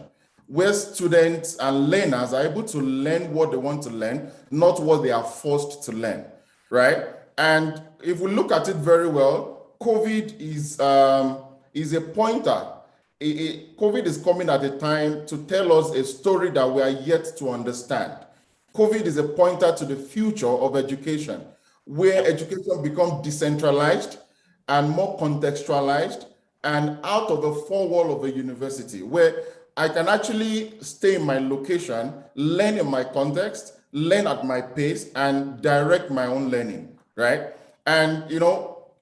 where students and learners are able to learn what they want to learn, not what they are forced to learn, right? And if we look at it very well, COVID is a pointer. COVID is coming at a time to tell us a story that we are yet to understand. COVID is a pointer to the future of education, where education becomes decentralized and more contextualized and out of the four walls of a university, where I can actually stay in my location, learn in my context, learn at my pace, and direct my own learning, right? And,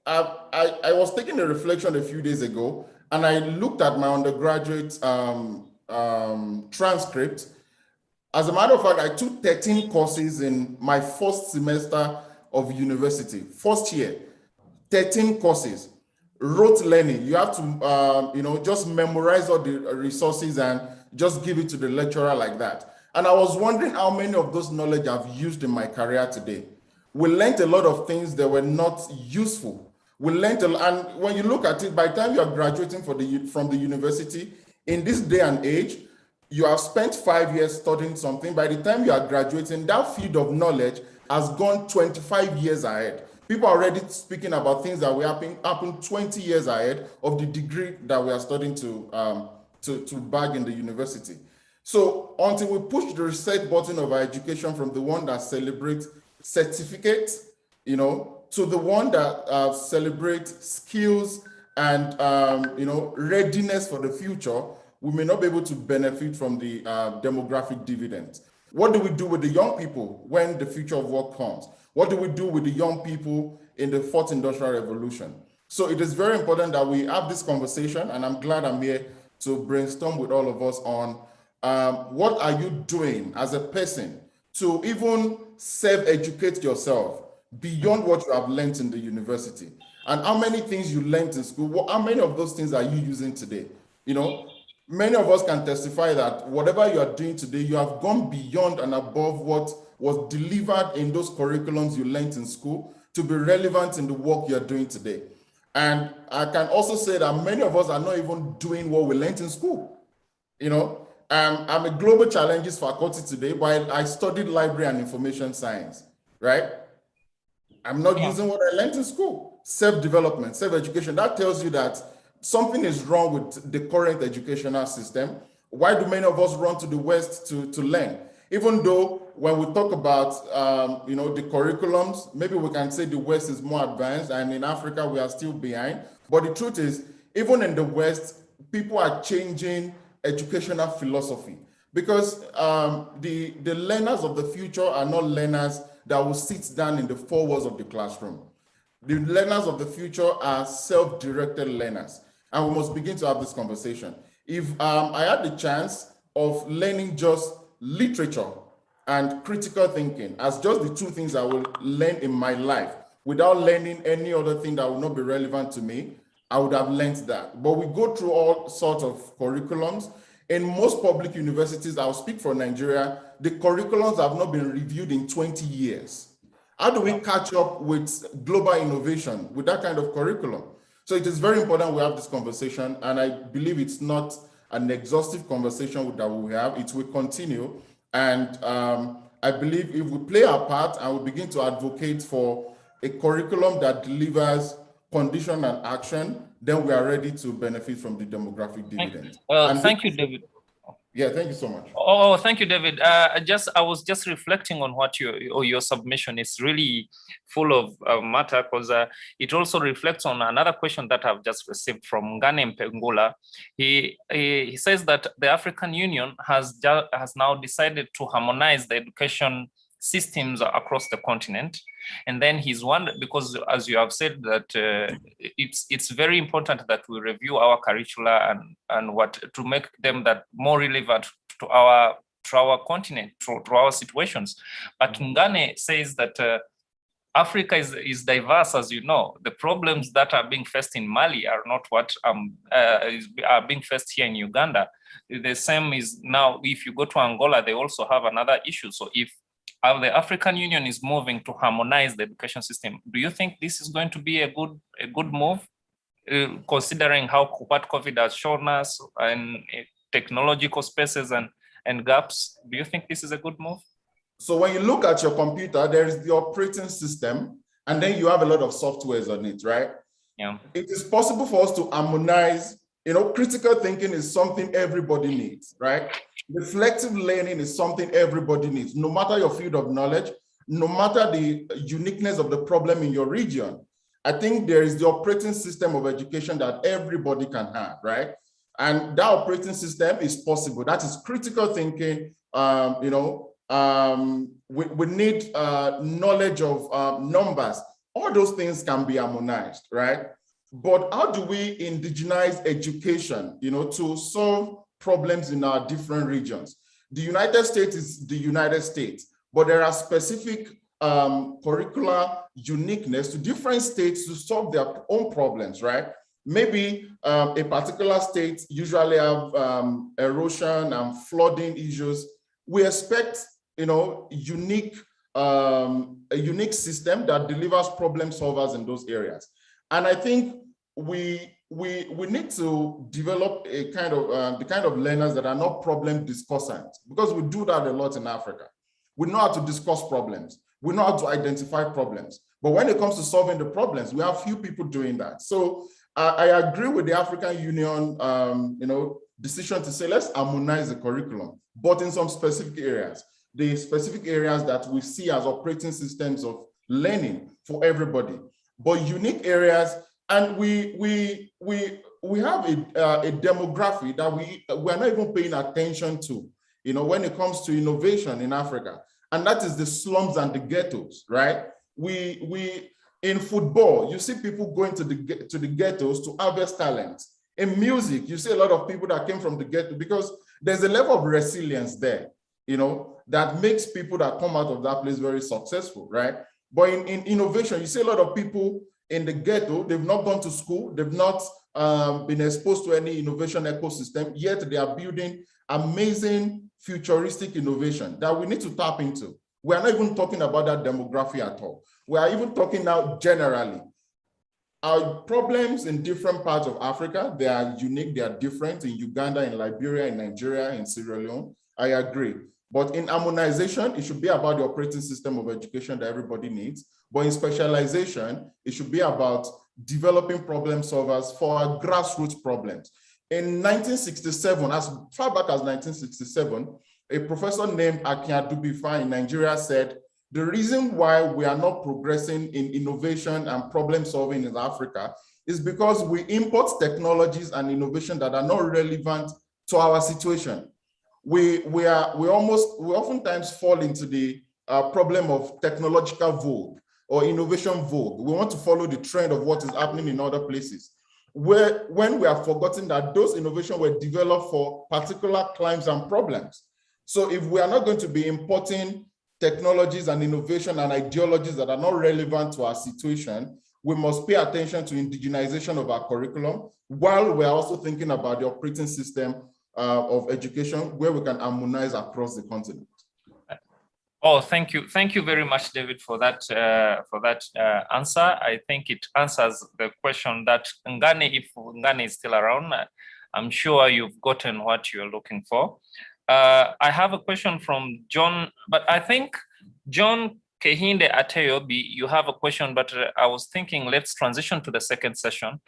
I was taking a reflection a few days ago, and I looked at my undergraduate transcript. As a matter of fact, I took 13 courses in my first semester of university, first year, 13 courses. Rote learning, you have to, just memorize all the resources and just give it to the lecturer like that. And I was wondering how many of those knowledge I've used in my career today. We learned a lot of things that were not useful. We learned, and when you look at it, by the time you are graduating from the university, in this day and age, you have spent 5 years studying something. By the time you are graduating, that field of knowledge has gone 25 years ahead. People are already speaking about things that will happen 20 years ahead of the degree that we are studying to bag in the university. So until we push the reset button of our education from the one that celebrates certificates, to the one that celebrates skills and readiness for the future, we may not be able to benefit from the demographic dividends. What do we do with the young people when the future of work comes? What do we do with the young people in the fourth industrial revolution? So it is very important that we have this conversation, and I'm glad I'm here to brainstorm with all of us on what are you doing as a person to even self-educate yourself beyond what you have learned in the university. And how many things you learned in school, how many of those things are you using today? You know, many of us can testify that whatever you are doing today, you have gone beyond and above what was delivered in those curriculums you learned in school to be relevant in the work you're doing today. And I can also say that many of us are not even doing what we learned in school. You know, I'm a global challenges faculty today, but I studied library and information science, right? I'm not using what I learned in school. Self-development, self-education, that tells you that something is wrong with the current educational system. Why do many of us run to the West to learn? Even though when we talk about, you know, the curriculums, maybe we can say the West is more advanced and in Africa we are still behind. But the truth is, even in the West, people are changing educational philosophy because the learners of the future are not learners that will sit down in the four walls of the classroom. The learners of the future are self-directed learners, and we must begin to have this conversation. If I had the chance of learning just literature and critical thinking as just the two things I will learn in my life without learning any other thing that will not be relevant to me, I would have learned that. But we go through all sorts of curriculums. In most public universities, I'll speak for Nigeria, the curriculums have not been reviewed in 20 years. How do we catch up with global innovation with that kind of curriculum? So it is very important we have this conversation, and I believe it's not an exhaustive conversation that we have. It will continue, and I believe if we play our part and we begin to advocate for a curriculum that delivers condition and action, then we are ready to benefit from the demographic dividend. Thank you, David. Yeah, thank you so much. Oh, thank you, David. I was just reflecting on what your submission is really full of matter, because it also reflects on another question that I've just received from Ngane Mpengula. He says that the African Union has now decided to harmonize the education systems across the continent. And then he's wondered, because as you have said that it's very important that we review our curricula and what to make them that more relevant to our continent, to our situations. But Ngane says that Africa is diverse, as you know. The problems that are being faced in Mali are not what are being faced here in Uganda. The same is now, if you go to Angola, they also have another issue. So if the African Union is moving to harmonize the education system, do you think this is going to be a good move, considering what COVID has shown us and technological spaces and gaps? Do you think this is a good move? So when you look at your computer, there is the operating system, and then you have a lot of softwares on it, right? Yeah. It is possible for us to harmonize. You know, critical thinking is something everybody needs, right? Reflective learning is something everybody needs, no matter your field of knowledge, no matter the uniqueness of the problem in your region. I think there is the operating system of education that everybody can have, right? And that operating system is possible. That is critical thinking. You know, we need knowledge of numbers. All those things can be harmonized, right? But how do we indigenize education, you know, to solve problems in our different regions? The United States is the United States, but there are specific curricular uniqueness to different states to solve their own problems, right? Maybe a particular state usually have erosion and flooding issues. We expect, you know, a unique system that delivers problem solvers in those areas. And I think we need to develop a kind of the kind of learners that are not problem discussant, because we do that a lot in Africa. We know how to discuss problems. We know how to identify problems. But when it comes to solving the problems, we have few people doing that. So I agree with the African Union, you know, decision to say, let's harmonize the curriculum, but in some specific areas, the specific areas that we see as operating systems of learning for everybody, but unique areas. And we have a demography that we are not even paying attention to, you know, when it comes to innovation in Africa, and that is the slums and the ghettos, right? We in football, you see people going to the ghettos to harvest talent. In music, you see a lot of people that came from the ghetto because there's a level of resilience there, you know, that makes people that come out of that place very successful, right? But in innovation, you see a lot of people in the ghetto, they've not gone to school, they've not been exposed to any innovation ecosystem, yet they are building amazing futuristic innovation that we need to tap into. We are not even talking about that demography at all. We are even talking now generally. Our problems in different parts of Africa, they are unique, they are different in Uganda, in Liberia, in Nigeria, in Sierra Leone. I agree. But in harmonization, it should be about the operating system of education that everybody needs. But in specialization, it should be about developing problem solvers for our grassroots problems. In 1967, as far back as 1967, a professor named Akin Adubifa in Nigeria said, the reason why we are not progressing in innovation and problem solving in Africa is because we import technologies and innovation that are not relevant to our situation. We oftentimes fall into the problem of technological vogue or innovation vogue. We want to follow the trend of what is happening in other places, when we have forgotten that those innovations were developed for particular climes and problems. So if we are not going to be importing technologies and innovation and ideologies that are not relevant to our situation, we must pay attention to indigenization of our curriculum, while we're also thinking about the operating system of education where we can harmonize across the continent. Oh, thank you. Thank you very much, David, for that answer. I think it answers the question that Ngani, if Ngani is still around, I'm sure you've gotten what you're looking for. I have a question from John, but I think John Kehinde Ateyobi, you have a question, but I was thinking let's transition to the second session.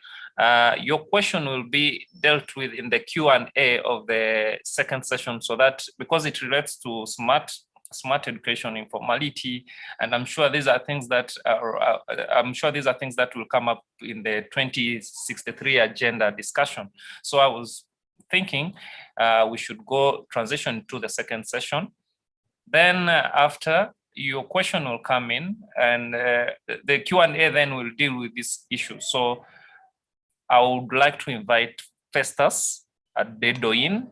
Your question will be dealt with in the Q&A of the second session, so that because it relates to smart education, informality, and I'm sure these are things that will come up in the 2063 agenda discussion. So I was thinking we should transition to the second session. Then after, your question will come in, and the Q&A then will deal with this issue. So I would like to invite Festus Adedoyin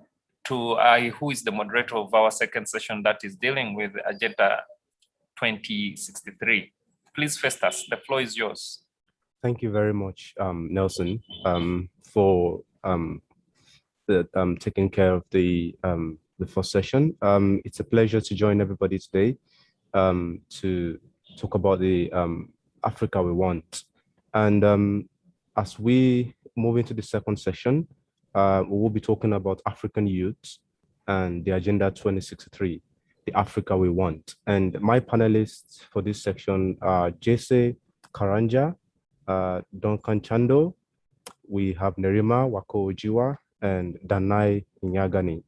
who is the moderator of our second session that is dealing with Agenda 2063. Please, Festus, the floor is yours. Thank you very much, Nelson, for taking care of the first session. It's a pleasure to join everybody today to talk about the Africa we want. And as we move into the second session, we will be talking about African youth and the Agenda 2063, the Africa we want. And my panelists for this section are Jesse Karanja, Duncan Chando, we have Nerima Wako Ojiwa, and Danai Nyagani.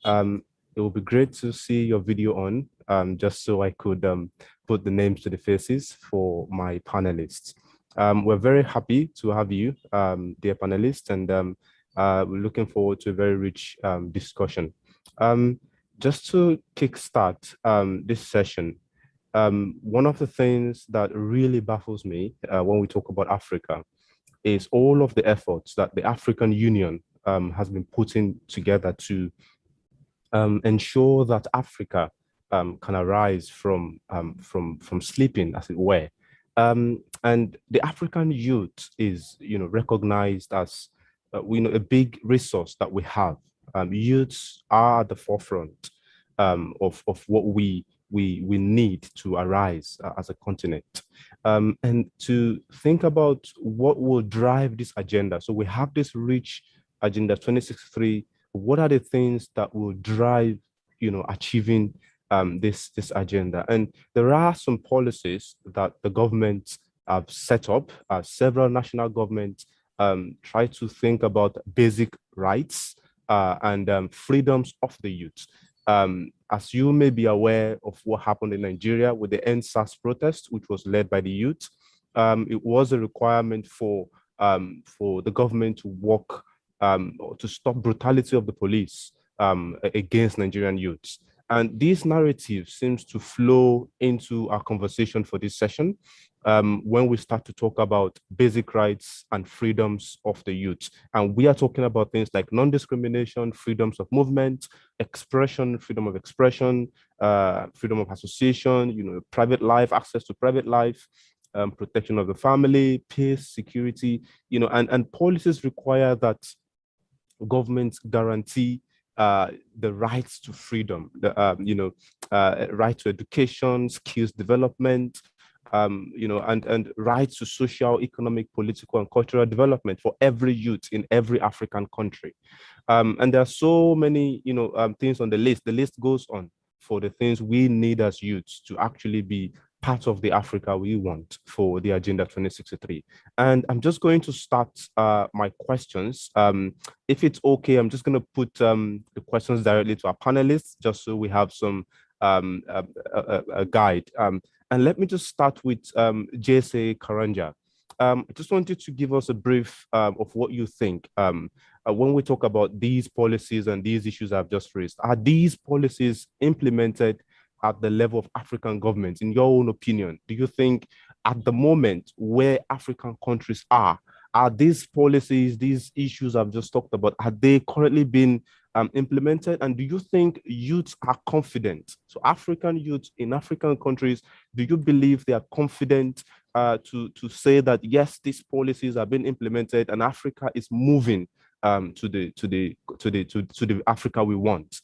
It will be great to see your video on, just so I could put the names to the faces for my panelists. We're very happy to have you, dear panelists, and we're looking forward to a very rich discussion. Just to kickstart this session, one of the things that really baffles me when we talk about Africa is all of the efforts that the African Union has been putting together to ensure that Africa can arise from sleeping, as it were. And the African youth is, recognized as a big resource that we have. Youths are at the forefront of what we need to arise as a continent. And to think about what will drive this agenda. So we have this rich Agenda 2063. What are the things that will drive, achieving this agenda? And there are some policies that the government have set up. Several national governments try to think about basic rights and freedoms of the youth. As you may be aware of what happened in Nigeria with the NSAS protest, which was led by the youth, it was a requirement for the government to work to stop brutality of the police against Nigerian youths. And this narrative seems to flow into our conversation for this session when we start to talk about basic rights and freedoms of the youth. And we are talking about things like non-discrimination, freedoms of movement, expression, freedom of expression, freedom of association, private life, access to private life, protection of the family, peace, security, and policies require that governments guarantee the rights to freedom, right to education, skills development, and rights to social, economic, political, and cultural development for every youth in every African country. And there are so many, things on the list. The list goes on for the things we need as youths to actually be part of the Africa we want for the Agenda 2063. And I'm just going to start my questions. If it's okay, I'm just going to put the questions directly to our panelists, just so we have some a guide. And let me just start with JSA Karanja. I just wanted to give us a brief of what you think. When we talk about these policies and these issues I've just raised, are these policies implemented at the level of African governments, in your own opinion? Do you think at the moment where African countries are these policies, these issues I've just talked about, are they currently being implemented? And do you think youths are confident? So African youths in African countries, do you believe they are confident to say that, yes, these policies are being implemented and Africa is moving to the Africa we want?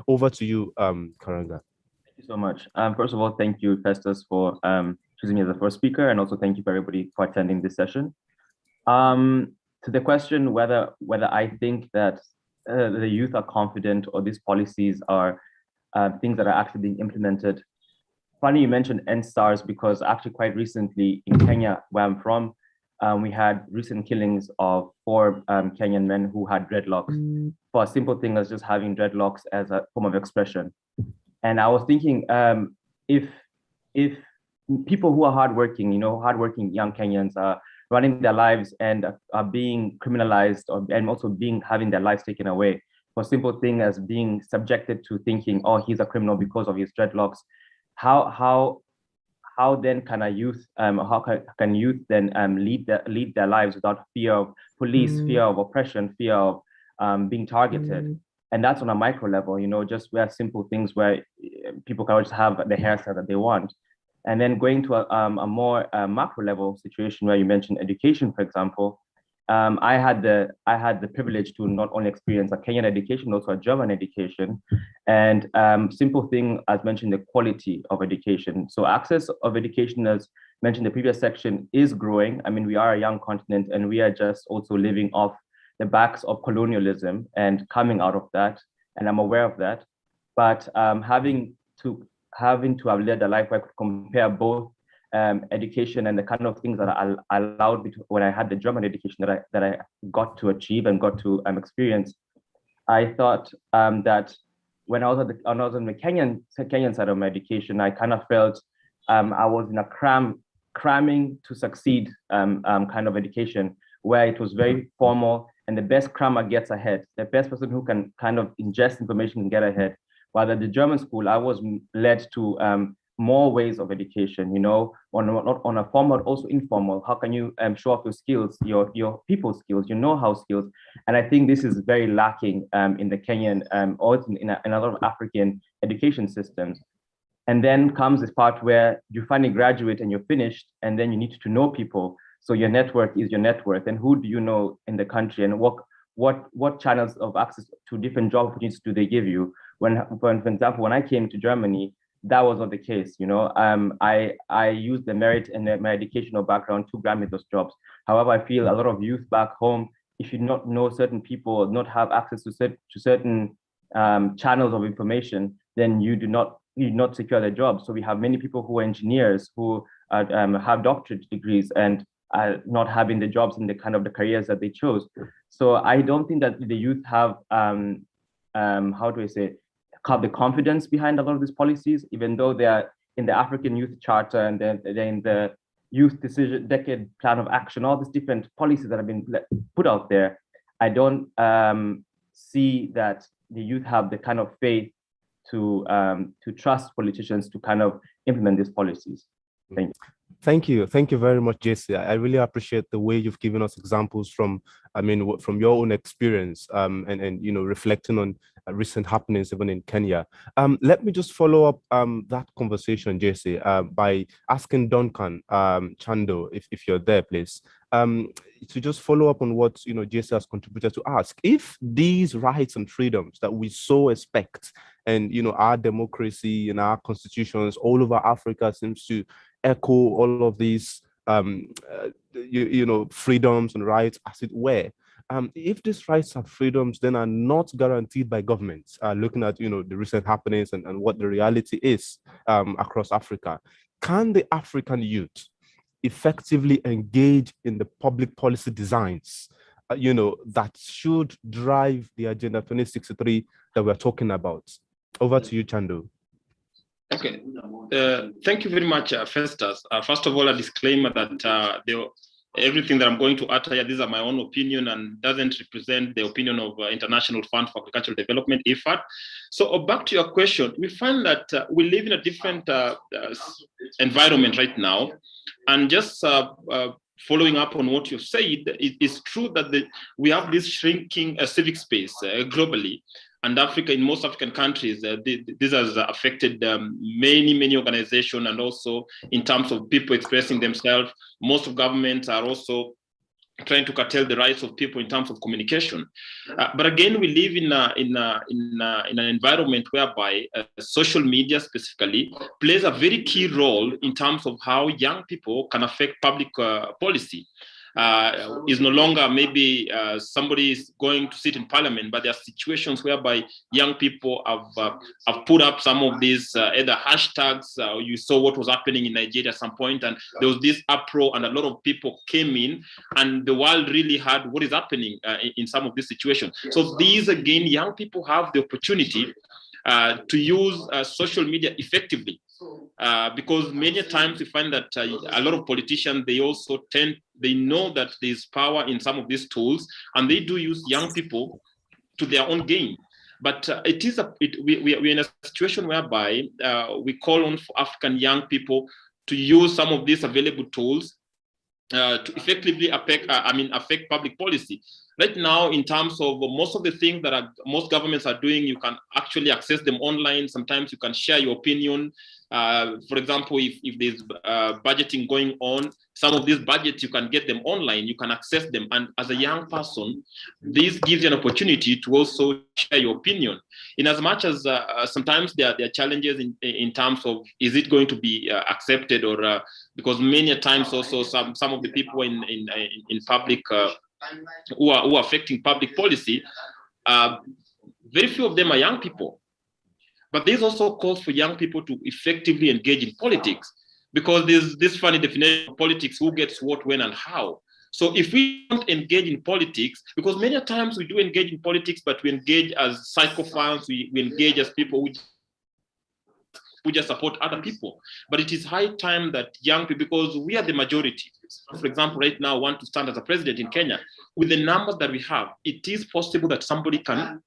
Over to you, Karanga. Thank you so much. First of all, thank you, Festus, for choosing me as the first speaker, and also thank you for everybody for attending this session. To the question whether I think that the youth are confident or these policies are things that are actually being implemented. Funny you mentioned NSARS, because actually quite recently in Kenya, where I'm from, we had recent killings of 4 Kenyan men who had dreadlocks for a simple thing as just having dreadlocks as a form of expression. And I was thinking, if people who are hardworking, hardworking young Kenyans are running their lives and are being criminalized and also having their lives taken away for a simple thing as being subjected to thinking, oh, he's a criminal because of his dreadlocks, how then can a youth, how can youth then lead their lives without fear of police, fear of oppression, fear of being targeted? And that's on a micro level, just where simple things where people can just have the hairstyle that they want. And then going to a more macro level situation where you mentioned education, for example, I had the privilege to not only experience a Kenyan education, but also a German education. And simple thing, as mentioned, the quality of education. So access of education, as mentioned in the previous section, is growing. I mean, we are a young continent and we are just also living off the backs of colonialism and coming out of that. And I'm aware of that. But having to have led a life where I could compare both education and the kind of things that I allowed when I had the German education that I got to achieve and got to experience, I thought that when I was on the Kenyan side of my education, I kind of felt I was in a cramming to succeed kind of education, where it was very formal and the best crammer gets ahead. The best person who can kind of ingest information can get ahead. While at the German school, I was led to more ways of education, not on a formal, also informal. How can you show off your skills, your people skills, your know-how skills? And I think this is very lacking in the Kenyan or in a lot of African education systems. And then comes this part where you finally graduate and you're finished, and then you need to know people. So your network is your net worth, and who do you know in the country, and what channels of access to different job opportunities do they give you? For example, when I came to Germany, that was not the case. I used the merit and my educational background to grant me those jobs. However, I feel a lot of youth back home, if you not know certain people, not have access to certain channels of information, then you do not secure their jobs. So we have many people who are engineers who have doctorate degrees and not having the jobs in the kind of the careers that they chose. So I don't think that the youth have have the confidence behind a lot of these policies, even though they are in the African Youth Charter and they're in the Youth Decision Decade Plan of Action, all these different policies that have been put out there. I don't see that the youth have the kind of faith to trust politicians to kind of implement these policies. Thank you. Thank you very much, JC. I really appreciate the way you've given us examples from your own experience, and reflecting on recent happenings even in Kenya. Let me just follow up that conversation, JC, by asking Duncan Chando, if you're there, please, to just follow up on what JC has contributed to ask. If these rights and freedoms that we so expect, and our democracy and our constitutions all over Africa seems to echo all of these freedoms and rights, as it were. If these rights and freedoms then are not guaranteed by governments, looking at the recent happenings and what the reality is across Africa, can the African youth effectively engage in the public policy designs that should drive the Agenda 2063 that we're talking about? Over to you, Chandu. Okay, thank you very much, Festus. First of all, a disclaimer that everything that I'm going to utter here, these are my own opinion and doesn't represent the opinion of International Fund for Agricultural Development, IFAD. So back to your question, we find that we live in a different environment right now. And just following up on what you've said, it is true that we have this shrinking civic space globally. And Africa, in most African countries, this has affected many organizations, and also in terms of people expressing themselves. Most of governments are also trying to curtail the rights of people in terms of communication. But again, we live in an environment whereby social media specifically plays a very key role in terms of how young people can affect public policy. Is no longer maybe somebody is going to sit in parliament, but there are situations whereby young people have put up some of these either hashtags. You saw what was happening in Nigeria at some point, and there was this uproar, and a lot of people came in, and the world really heard what is happening in some of these situations. So these, again, young people have the opportunity to use social media effectively. Because many times we find that a lot of politicians, they know that there's power in some of these tools, and they do use young people to their own gain. But we're in a situation whereby we call on for African young people to use some of these available tools to effectively affect public policy. Right now, in terms of most of the things that most governments are doing, you can actually access them online. Sometimes you can share your opinion. For example, if there's budgeting going on, some of these budgets, you can get them online, you can access them. And as a young person, this gives you an opportunity to also share your opinion. In as much as sometimes there are challenges in terms of, is it going to be accepted, or because many times also some of the people in public who are affecting public policy, very few of them are young people. But there's also calls for young people to effectively engage in politics, because there's this funny definition of politics: who gets what, when, and how. So if we don't engage in politics, because many times we do engage in politics, but we engage as sycophants, we engage as people who just support other people. But it is high time that young people, because we are the majority, for example, right now want to stand as a president in Kenya. With the numbers that we have, it is possible that somebody can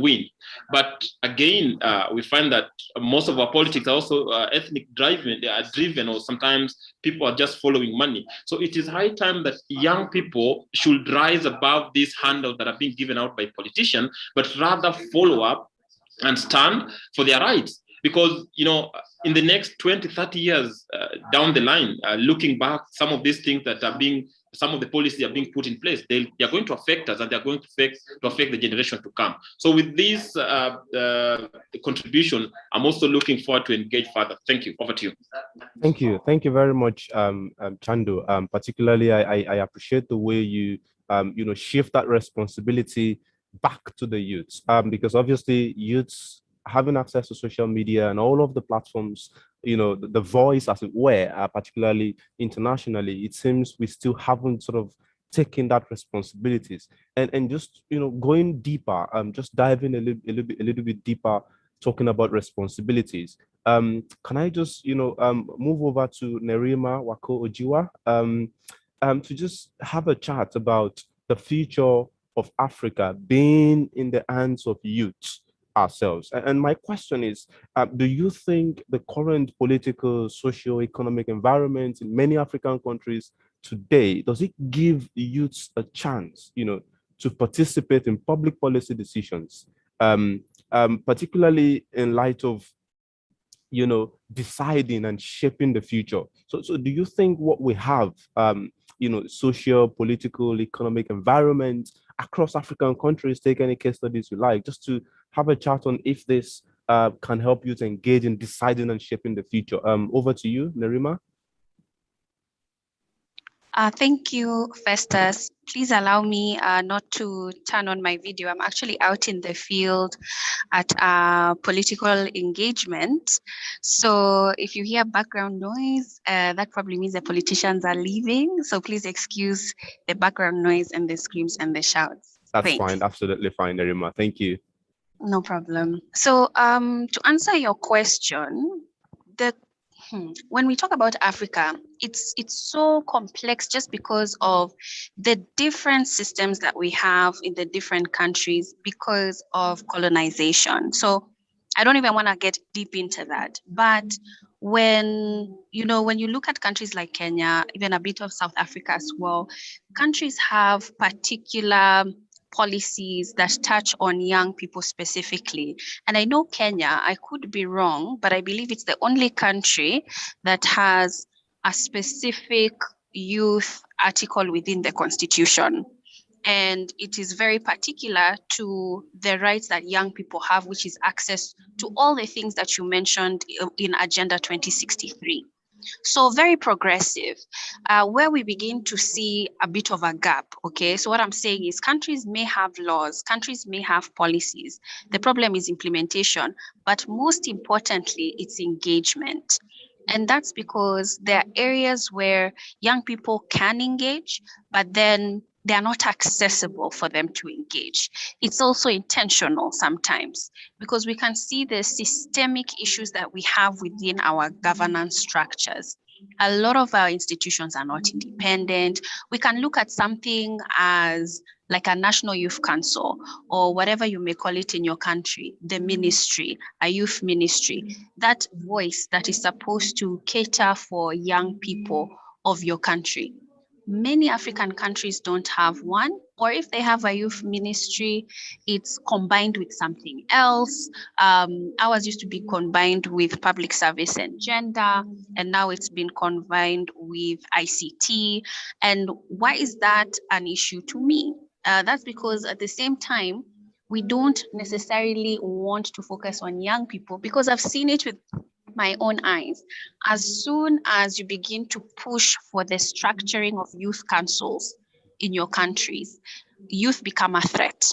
win. But again, we find that most of our politics are also ethnic driven. They are driven, or sometimes people are just following money. So it is high time that young people should rise above these handouts that are being given out by politicians, but rather follow up and stand for their rights. Because, in the next 20, 30 years down the line, looking back, some of these things that are some of the policies are being put in place, they are going to affect us, and they're going to affect the generation to come. So with this contribution, I'm also looking forward to engage further. Thank you. Over to you. Thank you. Thank you very much, Chandu. Particularly, I appreciate the way you, shift that responsibility back to the youths, because obviously youths having access to social media and all of the platforms, the voice, as it were, particularly internationally, it seems we still haven't sort of taken that responsibilities. And just, going deeper, just diving a little bit deeper, talking about responsibilities. Can I just, move over to Nerima Wako Ojiwa, to just have a chat about the future of Africa being in the hands of youth ourselves. And my question is, do you think the current political, socio-economic environment in many African countries today, does it give youths a chance, to participate in public policy decisions particularly in light of, deciding and shaping the future. So do you think what we have, social, political, economic environment across African countries, take any case studies you like, just to have a chat on if this can help you to engage in deciding and shaping the future. Over to you, Nerima. Thank you, Festus. Please allow me not to turn on my video. I'm actually out in the field at political engagement. So if you hear background noise, that probably means the politicians are leaving. So please excuse the background noise and the screams and the shouts. That's Thanks. fine. Absolutely fine, Nerima. Thank you. No problem. So to answer your question, when we talk about Africa, it's so complex just because of the different systems that we have in the different countries because of colonization. So I don't even want to get deep into that. But when you look at countries like Kenya, even a bit of South Africa as well, countries have particular policies that touch on young people specifically. And I know Kenya, I could be wrong, but I believe it's the only country that has a specific youth article within the constitution. And it is very particular to the rights that young people have, which is access to all the things that you mentioned in Agenda 2063. So very progressive, where we begin to see a bit of a gap, okay? So what I'm saying is countries may have laws, countries may have policies. The problem is implementation, but most importantly, it's engagement. And that's because there are areas where young people can engage, but then they're not accessible for them to engage. It's also intentional sometimes because we can see the systemic issues that we have within our governance structures. A lot of our institutions are not independent. We can look at something as like a National Youth Council or whatever you may call it in your country, the ministry, a youth ministry, that voice that is supposed to cater for young people of your country. Many African countries don't have one, or if they have a youth ministry, it's combined with something else. Ours used to be combined with public service and gender, and now it's been combined with ICT. And why is that an issue to me? That's because at the same time, we don't necessarily want to focus on young people because I've seen it with my own eyes. As soon as you begin to push for the structuring of youth councils in your countries, youth become a threat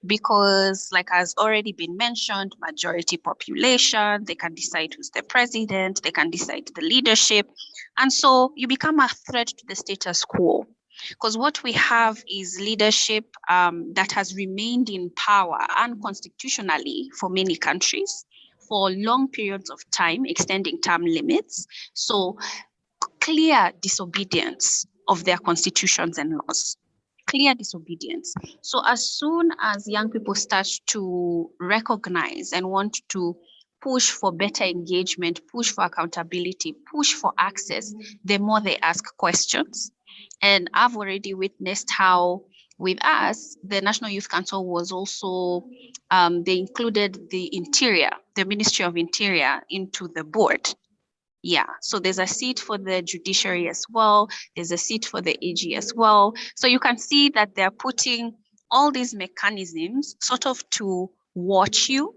because, like has already been mentioned, majority population, they can decide who's the president, they can decide the leadership. And so you become a threat to the status quo. Because what we have is leadership that has remained in power unconstitutionally for many countries for long periods of time, extending term limits. So clear disobedience of their constitutions and laws. Clear disobedience. So as soon as young people start to recognize and want to push for better engagement, push for accountability, push for access, the more they ask questions. And I've already witnessed how with us, the National Youth Council was also, they included the Interior, the Ministry of Interior into the board. Yeah, so there's a seat for the judiciary as well. There's a seat for the AG as well. So you can see that they're putting all these mechanisms sort of to watch you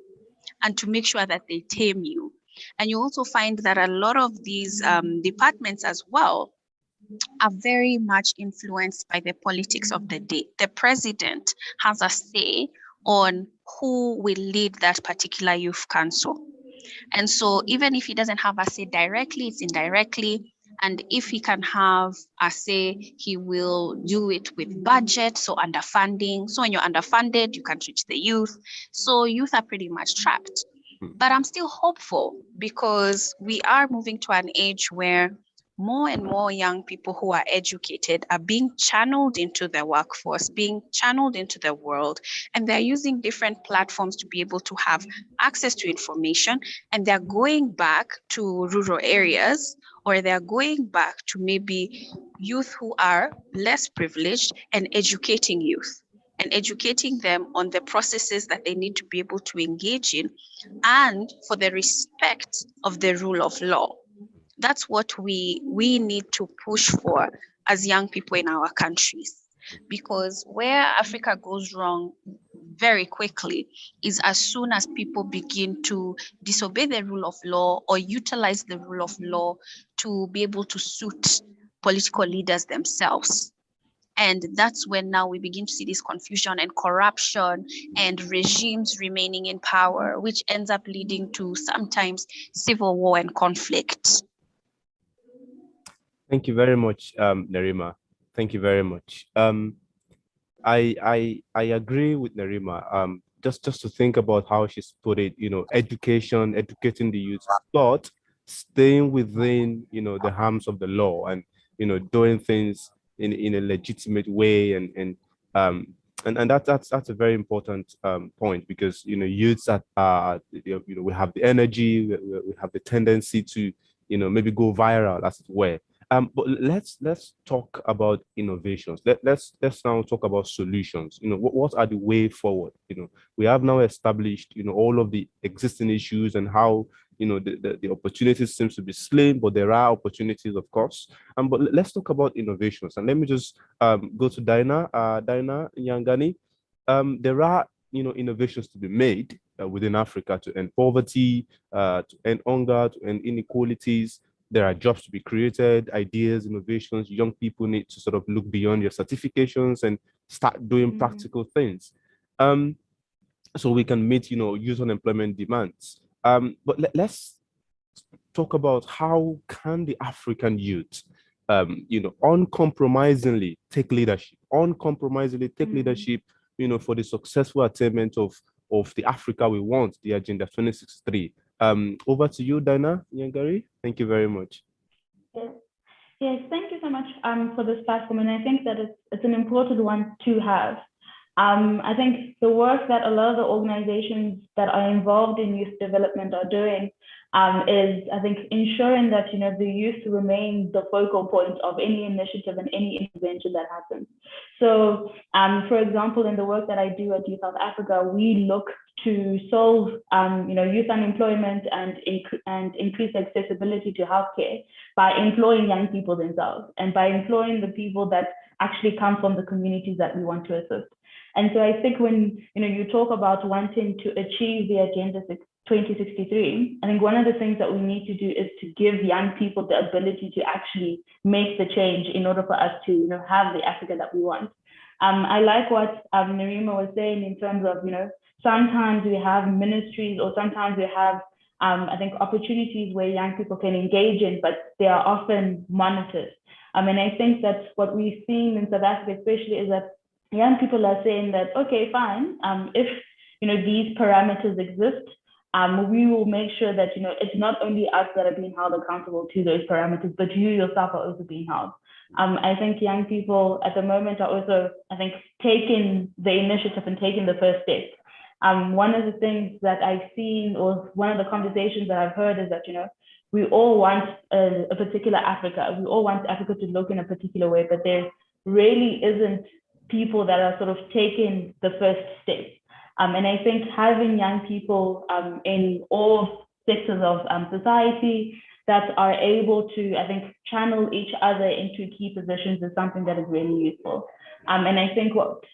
and to make sure that they tame you. And you also find that a lot of these departments as well are very much influenced by the politics of the day. The president has a say on who will lead that particular youth council. And so even if he doesn't have a say directly, it's indirectly. And if he can have a say, he will do it with budget, so underfunding. So when you're underfunded, you can't reach the youth. So youth are pretty much trapped. But I'm still hopeful because we are moving to an age where more and more young people who are educated are being channeled into the workforce, being channeled into the world, and they're using different platforms to be able to have access to information, and they're going back to rural areas, or they're going back to maybe youth who are less privileged and educating youth. and educating them on the processes that they need to be able to engage in, and for the respect of the rule of law. That's what we need to push for as young people in our countries. Because where Africa goes wrong very quickly is as soon as people begin to disobey the rule of law or utilize the rule of law to be able to suit political leaders themselves. And that's when now we begin to see this confusion and corruption and regimes remaining in power, which ends up leading to sometimes civil war and conflict. Thank you very much, Nerima. Thank you very much. I agree with Nerima. Just to think about how she's put it, education, educating the youth, but staying within, the harms of the law and, doing things in a legitimate way and that's a very important point because youths are we have the energy, we have the tendency to maybe go viral as it were. But let's talk about innovations. Let's now talk about solutions. What are the way forward? We have now established all of the existing issues and how the opportunities seems to be slim, but there are opportunities, of course. But let's talk about innovations. And let me just go to Dinah Nyangani. There are innovations to be made within Africa to end poverty, to end hunger, to end inequalities. There are jobs to be created, ideas, innovations. Young people need to sort of look beyond your certifications and start doing practical things. So we can meet, youth unemployment demands. But let's talk about how can the African youth, uncompromisingly take leadership, for the successful attainment of the Africa we want, the Agenda 2063. Over to you, Dinah Nyangani. Thank you very much. Yes, thank you so much for this platform, and I think that it's an important one to have. I think the work that a lot of the organizations that are involved in youth development are doing is, I think, ensuring that the youth remain the focal point of any initiative and any intervention that happens. So, for example, in the work that I do at Youth South Africa, we look to solve, youth unemployment and increase accessibility to healthcare by employing young people themselves and by employing the people that actually come from the communities that we want to assist. And so I think when you talk about wanting to achieve the Agenda 2063, I think one of the things that we need to do is to give young people the ability to actually make the change in order for us to have the Africa that we want. I like what Nerima was saying in terms of sometimes we have ministries or sometimes we have I think opportunities where young people can engage in, but they are often monitored. And I think that what we've seen in South Africa especially is that young people are saying that, okay, fine, if these parameters exist, we will make sure that it's not only us that are being held accountable to those parameters, but you yourself are also being held. I think young people at the moment are also, I think, taking the initiative and taking the first step. One of the things that I've seen, or one of the conversations that I've heard, is that we all want a particular Africa. We all want Africa to look in a particular way, but there really isn't people that are sort of taking the first step. And I think having young people in all sectors of society that are able to, I think, channel each other into key positions is something that is really useful. And I think what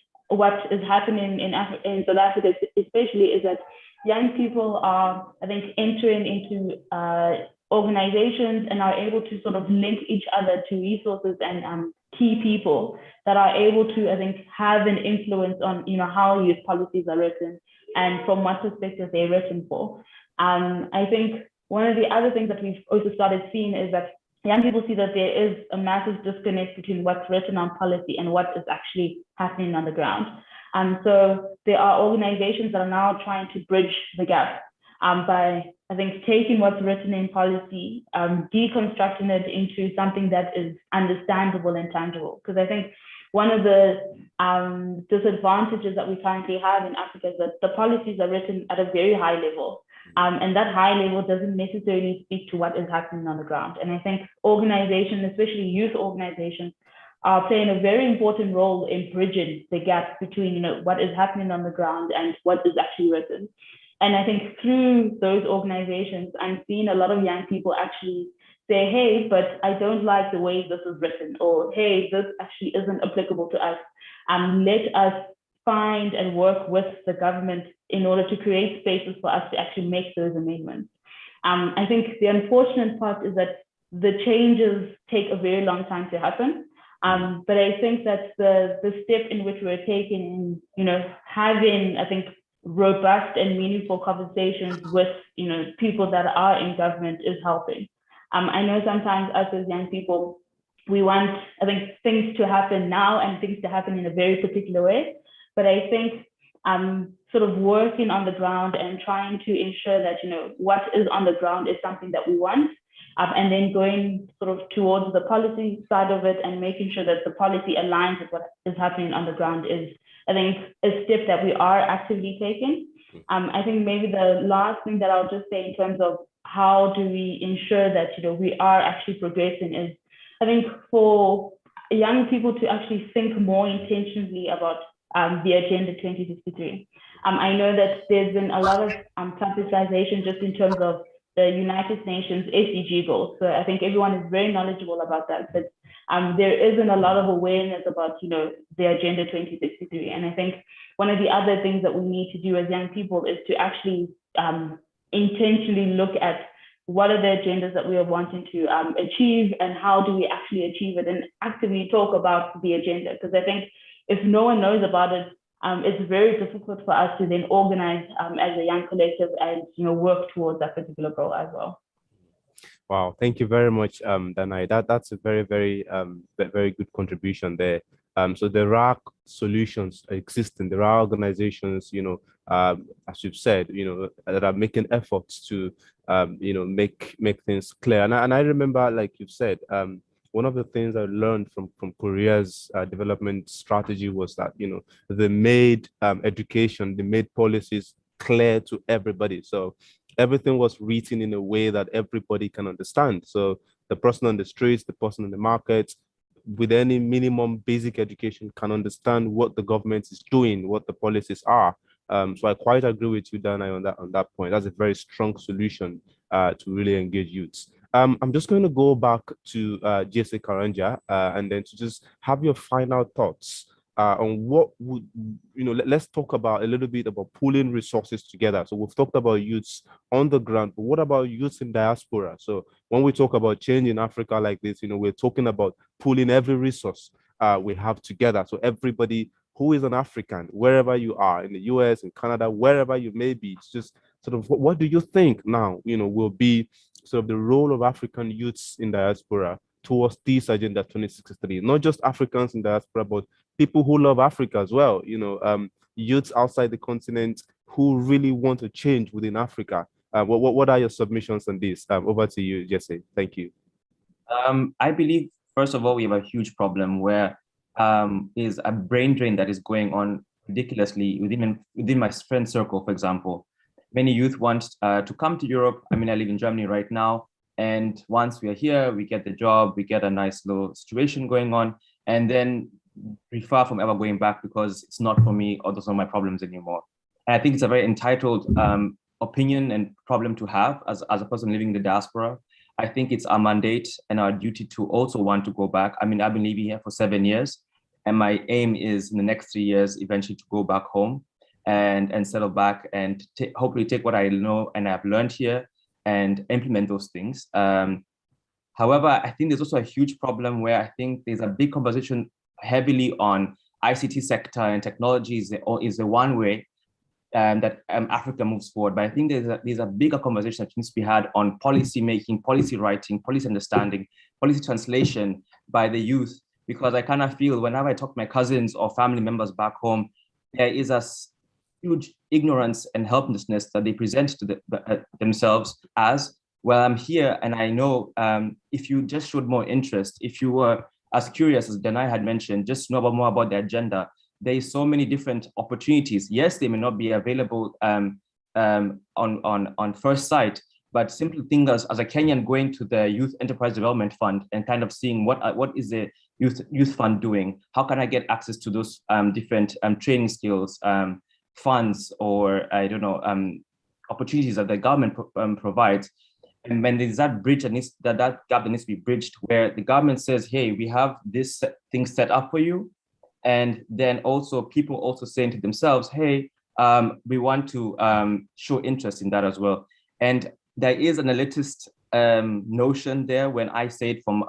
is happening in South Africa especially is that young people are, I think, entering into organizations and are able to sort of link each other to resources and key people that are able to, I think, have an influence on, how youth policies are written and from what perspective they're written for. I think one of the other things that we've also started seeing is that young people see that there is a massive disconnect between what's written on policy and what is actually happening on the ground. So there are organizations that are now trying to bridge the gap by, I think, taking what's written in policy, deconstructing it into something that is understandable and tangible. Because I think one of the disadvantages that we currently have in Africa is that the policies are written at a very high level. And that high level doesn't necessarily speak to what is happening on the ground. And I think organizations, especially youth organizations, are playing a very important role in bridging the gap between, you know, what is happening on the ground and what is actually written. And I think through those organizations, I'm seeing a lot of young people actually say, hey, but I don't like the way this is written, or hey, this actually isn't applicable to us. Let us find and work with the government in order to create spaces for us to actually make those amendments. I think the unfortunate part is that the changes take a very long time to happen. But I think that the step in which we're taking in, you know, having, I think, robust and meaningful conversations with, you know, people that are in government is helping. I know sometimes us as young people, we want, I think, things to happen now and things to happen in a very particular way. But I think sort of working on the ground and trying to ensure that, you know, what is on the ground is something that we want. And then going sort of towards the policy side of it and making sure that the policy aligns with what is happening on the ground is, I think, a step that we are actively taking. I think maybe the last thing that I'll just say in terms of how do we ensure that, you know, we are actually progressing is, I think, for young people to actually think more intentionally about the Agenda 2063. I know that there's been a lot of publicization just in terms of the United Nations SDG goals. So I think everyone is very knowledgeable about that, but there isn't a lot of awareness about, you know, the Agenda 2063. And I think one of the other things that we need to do as young people is to actually intentionally look at what are the agendas that we are wanting to achieve and how do we actually achieve it, and actively talk about the agenda. Because I think if no one knows about it, it's very difficult for us to then organize as a young collective and, you know, work towards that particular goal as well. Wow, thank you very much, Danai. That's a very, very good contribution there. So there are solutions existing. There are organizations, you know, as you've said, you know, that are making efforts to, you know, make things clear. And I remember, like you've said, one of the things I learned from Korea's development strategy was that, you know, they made education, they made policies clear to everybody. So everything was written in a way that everybody can understand. So the person on the streets, the person in the market, with any minimum basic education, can understand what the government is doing, what the policies are. So I quite agree with you, Dana, on that point. That's a very strong solution to really engage youths. I'm just going to go back to JC Karanja and then to just have your final thoughts on what would, you know, let's talk about a little bit about pooling resources together. So we've talked about youths on the ground, but what about youths in diaspora? So when we talk about change in Africa like this, you know, we're talking about pooling every resource we have together. So everybody who is an African, wherever you are, in the US, in Canada, wherever you may be, it's just sort of what do you think now, you know, will be sort of the role of African youths in diaspora towards this Agenda 2063, not just Africans in diaspora, but people who love Africa as well, you know, youths outside the continent who really want to change within Africa. What are your submissions on this? Over to you, Jesse. Thank you. I believe, first of all, we have a huge problem where is a brain drain that is going on ridiculously within my friend circle, for example. Many youth want to come to Europe. I mean, I live in Germany right now. And once we are here, we get the job, we get a nice little situation going on, and then be far from ever going back because it's not for me or those are my problems anymore. And I think it's a very entitled opinion and problem to have as a person living in the diaspora. I think it's our mandate and our duty to also want to go back. I mean, I've been living here for 7 years, and my aim is in the next 3 years eventually to go back home and settle back and hopefully take what I know and I've learned here and implement those things. However, I think there's also a huge problem where I think there's a big conversation heavily on ICT sector and technology is the one way that Africa moves forward. But I think there's a bigger conversation that needs to be had on policy making, policy writing, policy understanding, policy translation by the youth, because I kind of feel whenever I talk to my cousins or family members back home, there is a huge ignorance and helplessness that they present to themselves as, well, I'm here and I know if you just showed more interest, if you were as curious as Danai had mentioned, just know more about the agenda, there is so many different opportunities. Yes, they may not be available on first sight, but simple things as a Kenyan going to the Youth Enterprise Development Fund and kind of seeing what is the youth fund doing? How can I get access to those different training skills, funds, or I don't know, opportunities that the government provides? And when there's that bridge that gap that needs to be bridged, where the government says, hey, we have this thing set up for you. And then also people also saying to themselves, hey, we want to show interest in that as well. And there is an elitist notion there when I say it from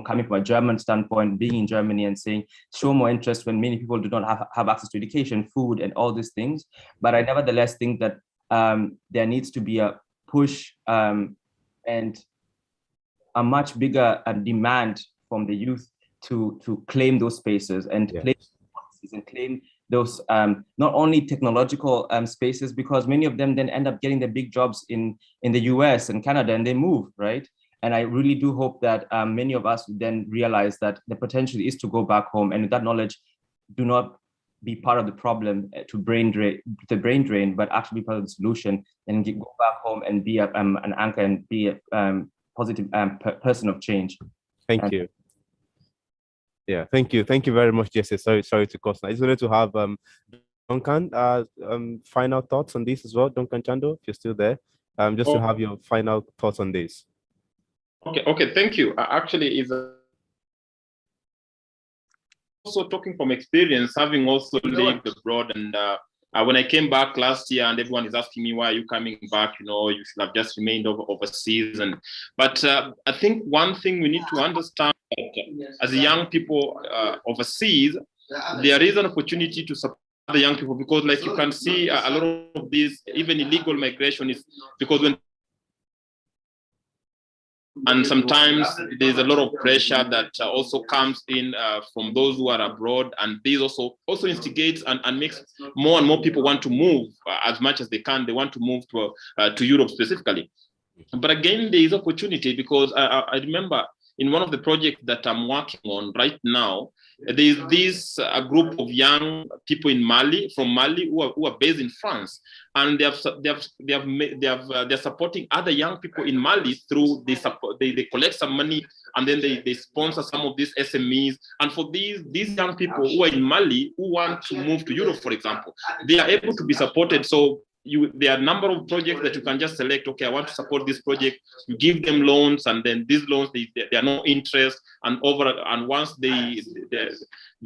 coming from a German standpoint, being in Germany and saying, show more interest when many people do not have access to education, food, and all these things. But I nevertheless think that there needs to be a push and a much bigger demand from the youth to claim those spaces and claim those not only technological spaces, because many of them then end up getting the big jobs in the US and Canada, and they move, right? And I really do hope that many of us then realize that the potential is to go back home, and with that knowledge, do not be part of the problem to brain drain, but actually be part of the solution, and go back home and be an anchor and be a positive person of change. Thank you. Yeah, thank you very much, Jesse. Sorry to cost. I just wanted to have Duncan final thoughts on this as well. Duncan Chando, if you're still there, just to have your final thoughts on this. Okay, thank you. Actually, is also talking from experience, having also lived abroad, and when I came back last year, and everyone is asking me, why are you coming back? You know, you should have just remained overseas. But I think one thing we need to understand, as young people overseas, there is an opportunity to support the young people, because like you can see a lot of this, even illegal migration, is because when, and sometimes there's a lot of pressure that also comes in from those who are abroad, and this also instigates and makes more and more people want to move as much as they can. They want to move to Europe specifically. But again, there is opportunity, because I remember in one of the projects that I'm working on right now, there is this group of young people from Mali who are based in France, and they're supporting other young people in Mali through they collect some money, and then they sponsor some of these SMEs. And for these young people who are in Mali who want to move to Europe, for example, they are able to be supported. So there are a number of projects that you can just select. Okay, I want to support this project. You give them loans, and then these loans, they are no interest. And once they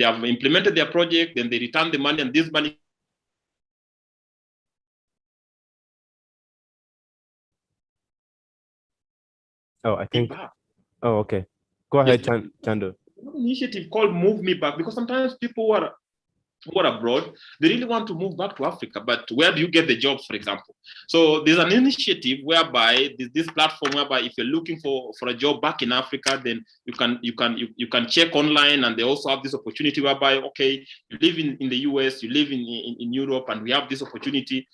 have implemented their project, then they return the money, and this money. Oh, I think. Oh, okay. Go ahead, Yes. Chando. Initiative called Move Me Back, because sometimes people who are abroad, they really want to move back to Africa, but where do you get the jobs, for example? So there's an initiative whereby this platform whereby if you're looking for a job back in Africa, then you can check online, and they also have this opportunity whereby, okay, you live in the US, you live in Europe, and we have this opportunity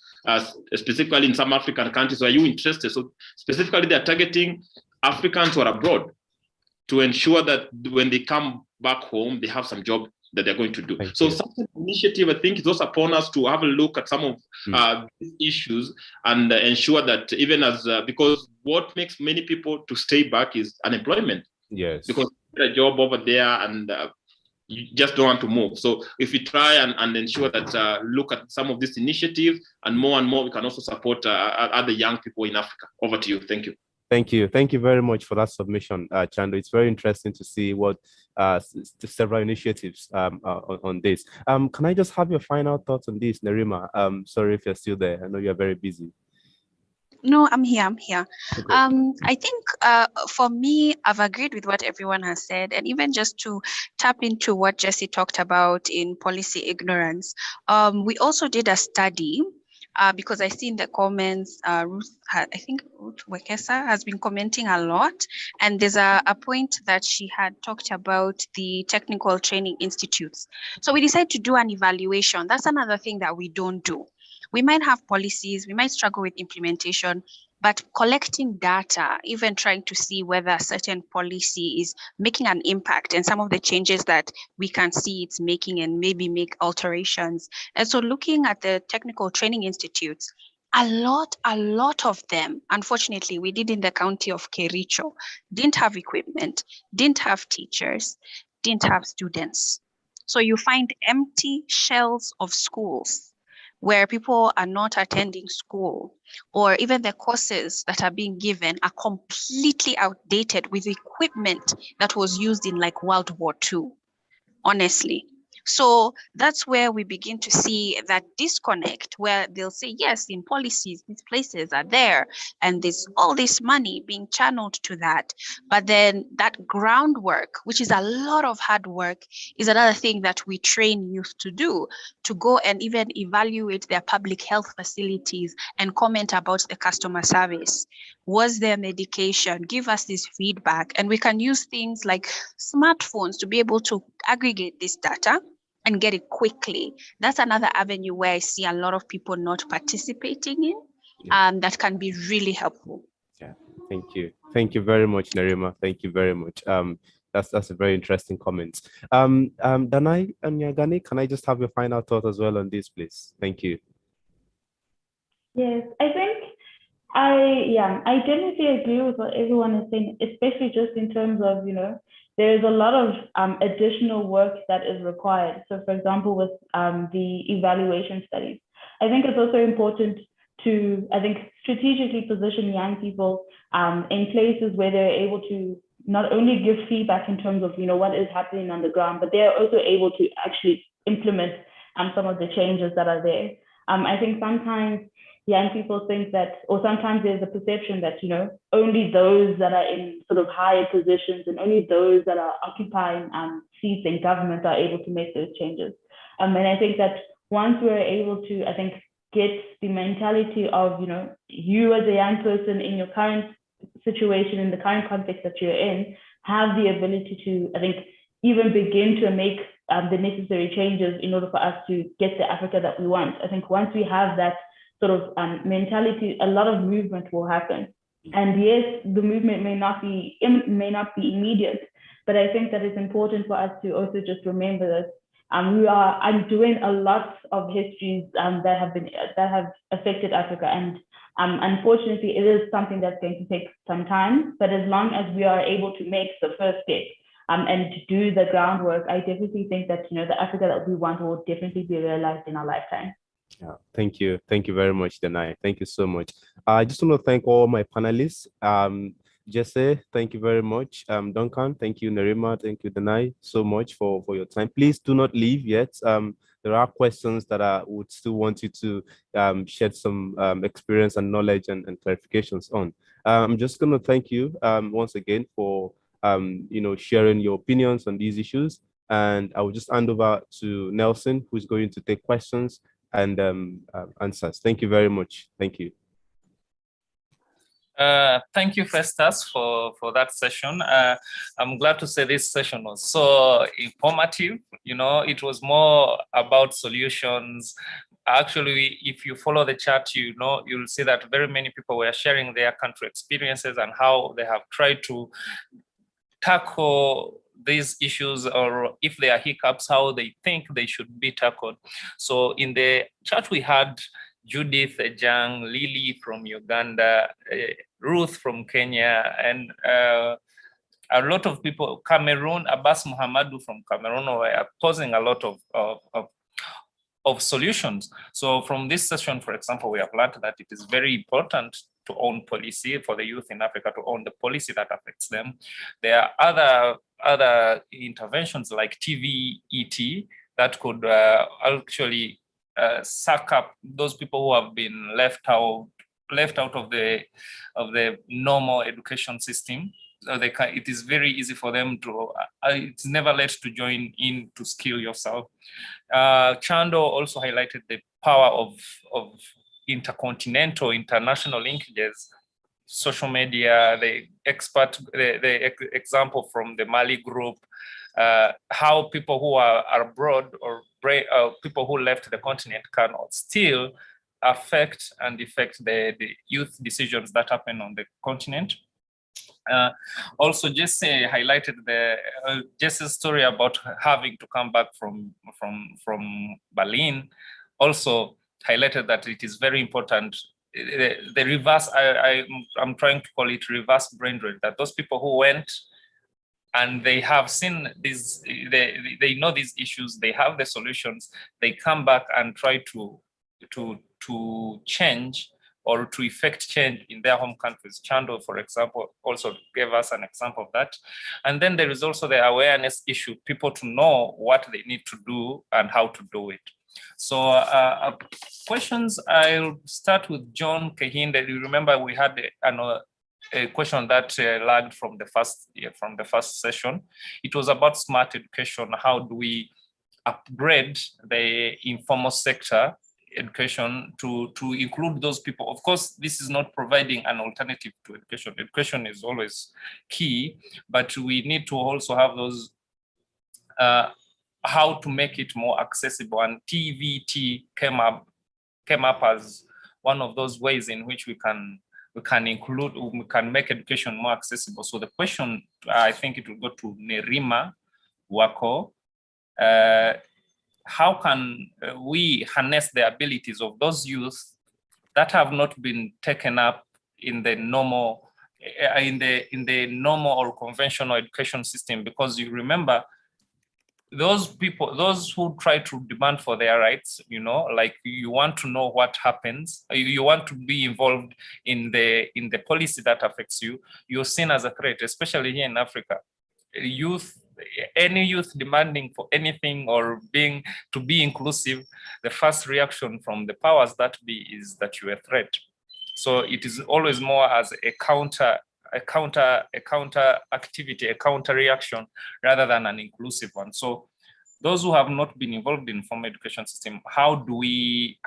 specifically in some African countries. So are you interested? So specifically, they're targeting Africans who are abroad to ensure that when they come back home, they have some job that they're going to do. So some initiative, I think, is also upon us to have a look at some of these issues, and ensure that even as, because what makes many people to stay back is unemployment. Yes. Because you get a job over there, and you just don't want to move. So if we try and ensure that, look at some of these initiatives, and more, we can also support other young people in Africa. Over to you. Thank you. Thank you very much for that submission, Chando. It's very interesting to see what several initiatives on this. Can I just have your final thoughts on this, Nerima? Sorry if you're still there. I know you're very busy. No, I'm here. Okay. I think for me, I've agreed with what everyone has said, and even just to tap into what Jesse talked about in policy ignorance, we also did a study. Because I see in the comments, Ruth Wekesa has been commenting a lot, and there's a point that she had talked about the technical training institutes. So we decided to do an evaluation. That's another thing that we don't do. We might have policies, we might struggle with implementation, but collecting data, even trying to see whether a certain policy is making an impact and some of the changes that we can see it's making, and maybe make alterations. And so looking at the technical training institutes, a lot of them, unfortunately, we did in the county of Kericho, didn't have equipment, didn't have teachers, didn't have students. So you find empty shells of schools where people are not attending school, or even the courses that are being given are completely outdated with equipment that was used in like World War II, honestly. So that's where we begin to see that disconnect, where they'll say, yes, in policies, these places are there, and there's all this money being channeled to that. But then that groundwork, which is a lot of hard work, is another thing that we train youth to do, to go and even evaluate their public health facilities and comment about the customer service. Was there medication? Give us this feedback. And we can use things like smartphones to be able to aggregate this data and get it quickly. That's another avenue where I see a lot of people not participating in, that can be really helpful. Yeah, thank you. Thank you very much, Nerima. Thank you very much. That's a very interesting comment. Danai and Nyagani, can I just have your final thought as well on this, please? Thank you. Yes, I think I definitely agree with what everyone is saying, especially just in terms of, there's a lot of additional work that is required. So for example, with the evaluation studies, I think it's also important to, strategically position young people in places where they're able to not only give feedback in terms of, what is happening on the ground, but they're also able to actually implement some of the changes that are there. I think sometimes young people think that, or sometimes there's a perception that, only those that are in sort of higher positions and only those that are occupying seats in government are able to make those changes. And I think that once we're able to, get the mentality of, you as a young person in your current situation, in the current context that you're in, have the ability to, even begin to make the necessary changes in order for us to get the Africa that we want. I think once we have that sort of mentality, a lot of movement will happen. And yes, the movement may not be immediate, but I think that it's important for us to also just remember that we are undoing a lot of histories that have affected Africa, and unfortunately, it is something that's going to take some time. But as long as we are able to make the first step and to do the groundwork, I definitely think that the Africa that we want will definitely be realized in our lifetime. Yeah, thank you. Thank you very much, Danai. Thank you so much. I just want to thank all my panelists. Jesse, thank you very much. Duncan, thank you. Nerima, thank you. Danai, so much for your time. Please do not leave yet. There are questions that I would still want you to shed some experience and knowledge and clarifications on. I'm just going to thank you once again for sharing your opinions on these issues. And I will just hand over to Nelson, who's going to take questions and answers. Thank you very much. Thank you. Thank you, Festus, for that session. I'm glad to say this session was so informative. It was more about solutions. Actually, if you follow the chat, you'll see that very many people were sharing their country experiences and how they have tried to tackle these issues, or if there are hiccups, how they think they should be tackled. So in the chat, we had Judith Ejang, Lily from Uganda, Ruth from Kenya, and a lot of people, Cameroon, Abbas Muhammadu from Cameroon, were posing a lot of solutions. So from this session, for example, we have learned that it is very important to own policy for the youth in Africa, to own the policy that affects them. There are other interventions like TVET that could actually suck up those people who have been left out of the normal education system. So it is very easy for them to, it's never late to join in to skill yourself. Chando also highlighted the power of international linkages, social media, the example from the Mali group, how people who are abroad or people who left the continent can still affect and affect the youth decisions that happen on the continent. Also, Jesse highlighted Jesse's story about having to come back from Berlin. Also highlighted that it is very important. The reverse, I'm trying to call it reverse brain drain, that those people who went and they have seen these, they know these issues, they have the solutions, they come back and try to change or to effect change in their home countries. Chando, for example, also gave us an example of that. And then there is also the awareness issue, people to know what they need to do and how to do it. So questions, I'll start with John Kehinde. You remember we had a question that lagged from the first session. It was about smart education. How do we upgrade the informal sector education to include those people? Of course, this is not providing an alternative to education. Education is always key, but we need to also have those how to make it more accessible. And TVT came up as one of those ways in which we can make education more accessible. So the question, I think it will go to Nerima Wako. How can we harness the abilities of those youth that have not been taken up in the normal or conventional education system? Because you remember, those people, those who try to demand for their rights, like you want to know what happens, you want to be involved in the policy that affects you, you're seen as a threat, especially here in Africa. Any youth demanding for anything or to be inclusive, the first reaction from the powers that be is that you're a threat. So it is always more as a counter activity, a counter reaction, rather than an inclusive one. So those who have not been involved in formal education system, how do we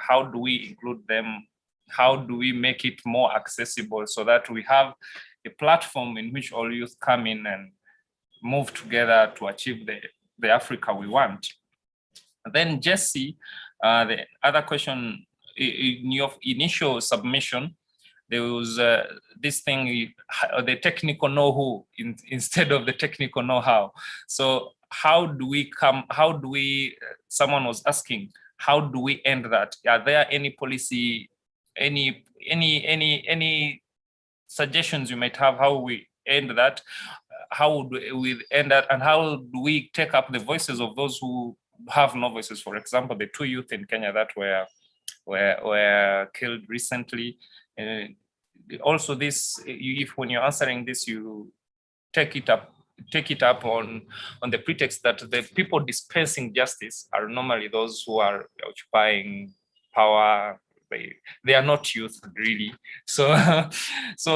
include them? How do we make it more accessible so that we have a platform in which all youth come in and move together to achieve the Africa we want? And then Jesse, the other question, in your initial submission, there was this thing, the technical know-who instead of the technical know-how. So someone was asking, how do we end that? Are there any policy, any suggestions you might have how we end that? How would we end that? And how do we take up the voices of those who have no voices? For example, the 2 youth in Kenya that were killed recently. Also, this, if when you're answering this, you take it up on the pretext that the people dispensing justice are normally those who are occupying power. They are not youth, really. So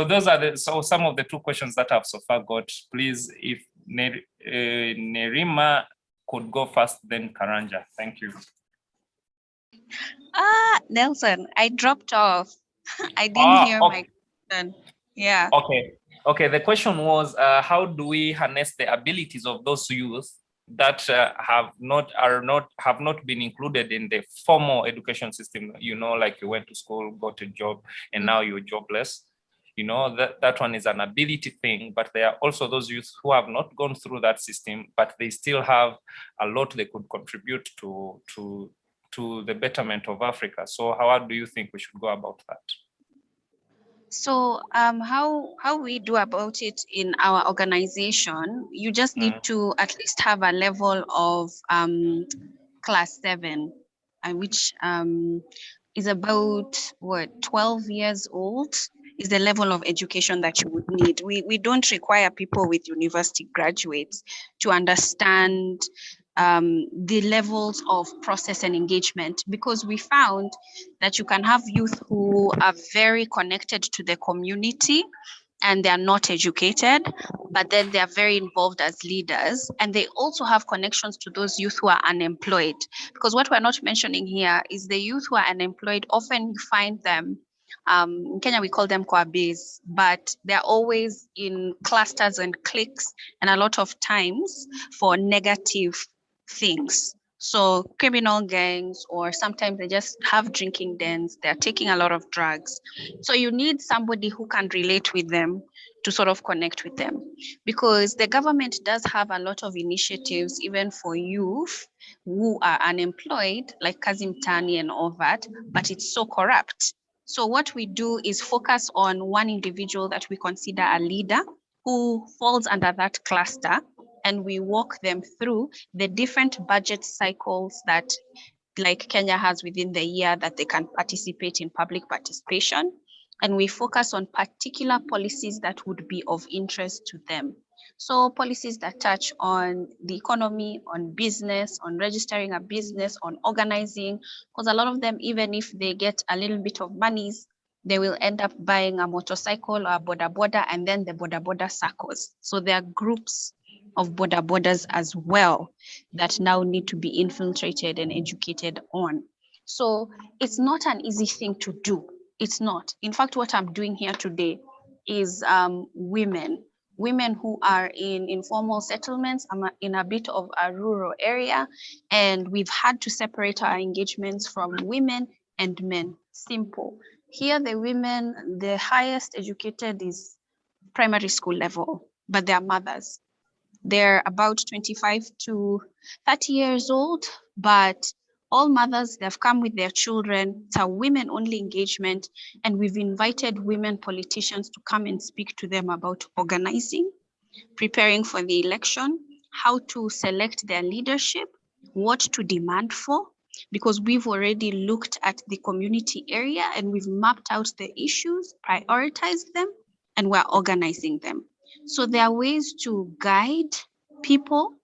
those are some of the 2 questions that I've so far got. Please, if Nerima could go first, then Karanja. Thank you. Nelson, I dropped off. I didn't hear my question. Yeah. Okay. The question was, how do we harness the abilities of those youth that have not been included in the formal education system? Like you went to school, got a job, and now you're jobless. That one is an ability thing, but there are also those youth who have not gone through that system, but they still have a lot they could contribute to the betterment of Africa. So how do you think we should go about that? So how we do about it in our organization, you just need to at least have a level of class 7, which is about 12 years old, is the level of education that you would need. We don't require people with university graduates to understand the levels of process and engagement, because we found that you can have youth who are very connected to the community and they are not educated, but then they are very involved as leaders, and they also have connections to those youth who are unemployed. Because what we're not mentioning here is the youth who are unemployed, often you find them, in Kenya we call them kwabis, but they're always in clusters and cliques, and a lot of times for negative things. So criminal gangs, or sometimes they just have drinking dens, they're taking a lot of drugs. So you need somebody who can relate with them to sort of connect with them, because the government does have a lot of initiatives even for youth who are unemployed, like Kazi Mtaani and all that, but it's so corrupt. So what we do is focus on one individual that we consider a leader who falls under that cluster, and we walk them through the different budget cycles that like Kenya has within the year that they can participate in public participation. And we focus on particular policies that would be of interest to them. So policies that touch on the economy, on business, on registering a business, on organizing, because a lot of them, even if they get a little bit of monies, they will end up buying a motorcycle or a boda, and then the boda circles. So there are groups of bodas as well that now need to be infiltrated and educated on. So it's not an easy thing to do. It's not. In fact, what I'm doing here today is women who are in informal settlements. I'm in a bit of a rural area, and we've had to separate our engagements from women and men. Simple. Here, the women, the highest educated is primary school level, but they are mothers. They're about 25 to 30 years old, but all mothers, they've come with their children. It's a women-only engagement, and we've invited women politicians to come and speak to them about organizing, preparing for the election, how to select their leadership, what to demand for, because we've already looked at the community area and we've mapped out the issues, prioritized them, and we're organizing them. So there are ways to guide people,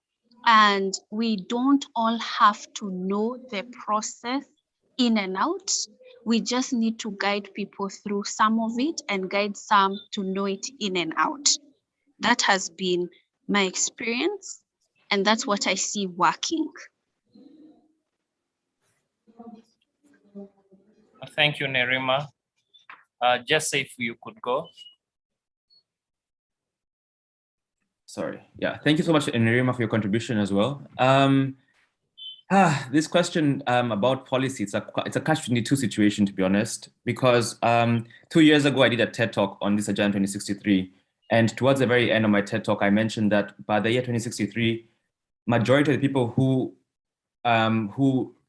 and we don't all have to know the process in and out. We just need to guide people through some of it and guide some to know it in and out. That has been my experience, and that's what I see working. Thank you, Nerima. Jesse, if you could go. Sorry. Yeah. Thank you so much, Nerima, for your contribution as well. This question about policy, it's a catch-22 situation, to be honest, because 2 years ago, I did a TED Talk on this Agenda 2063. And towards the very end of my TED Talk, I mentioned that by the year 2063, majority of the people who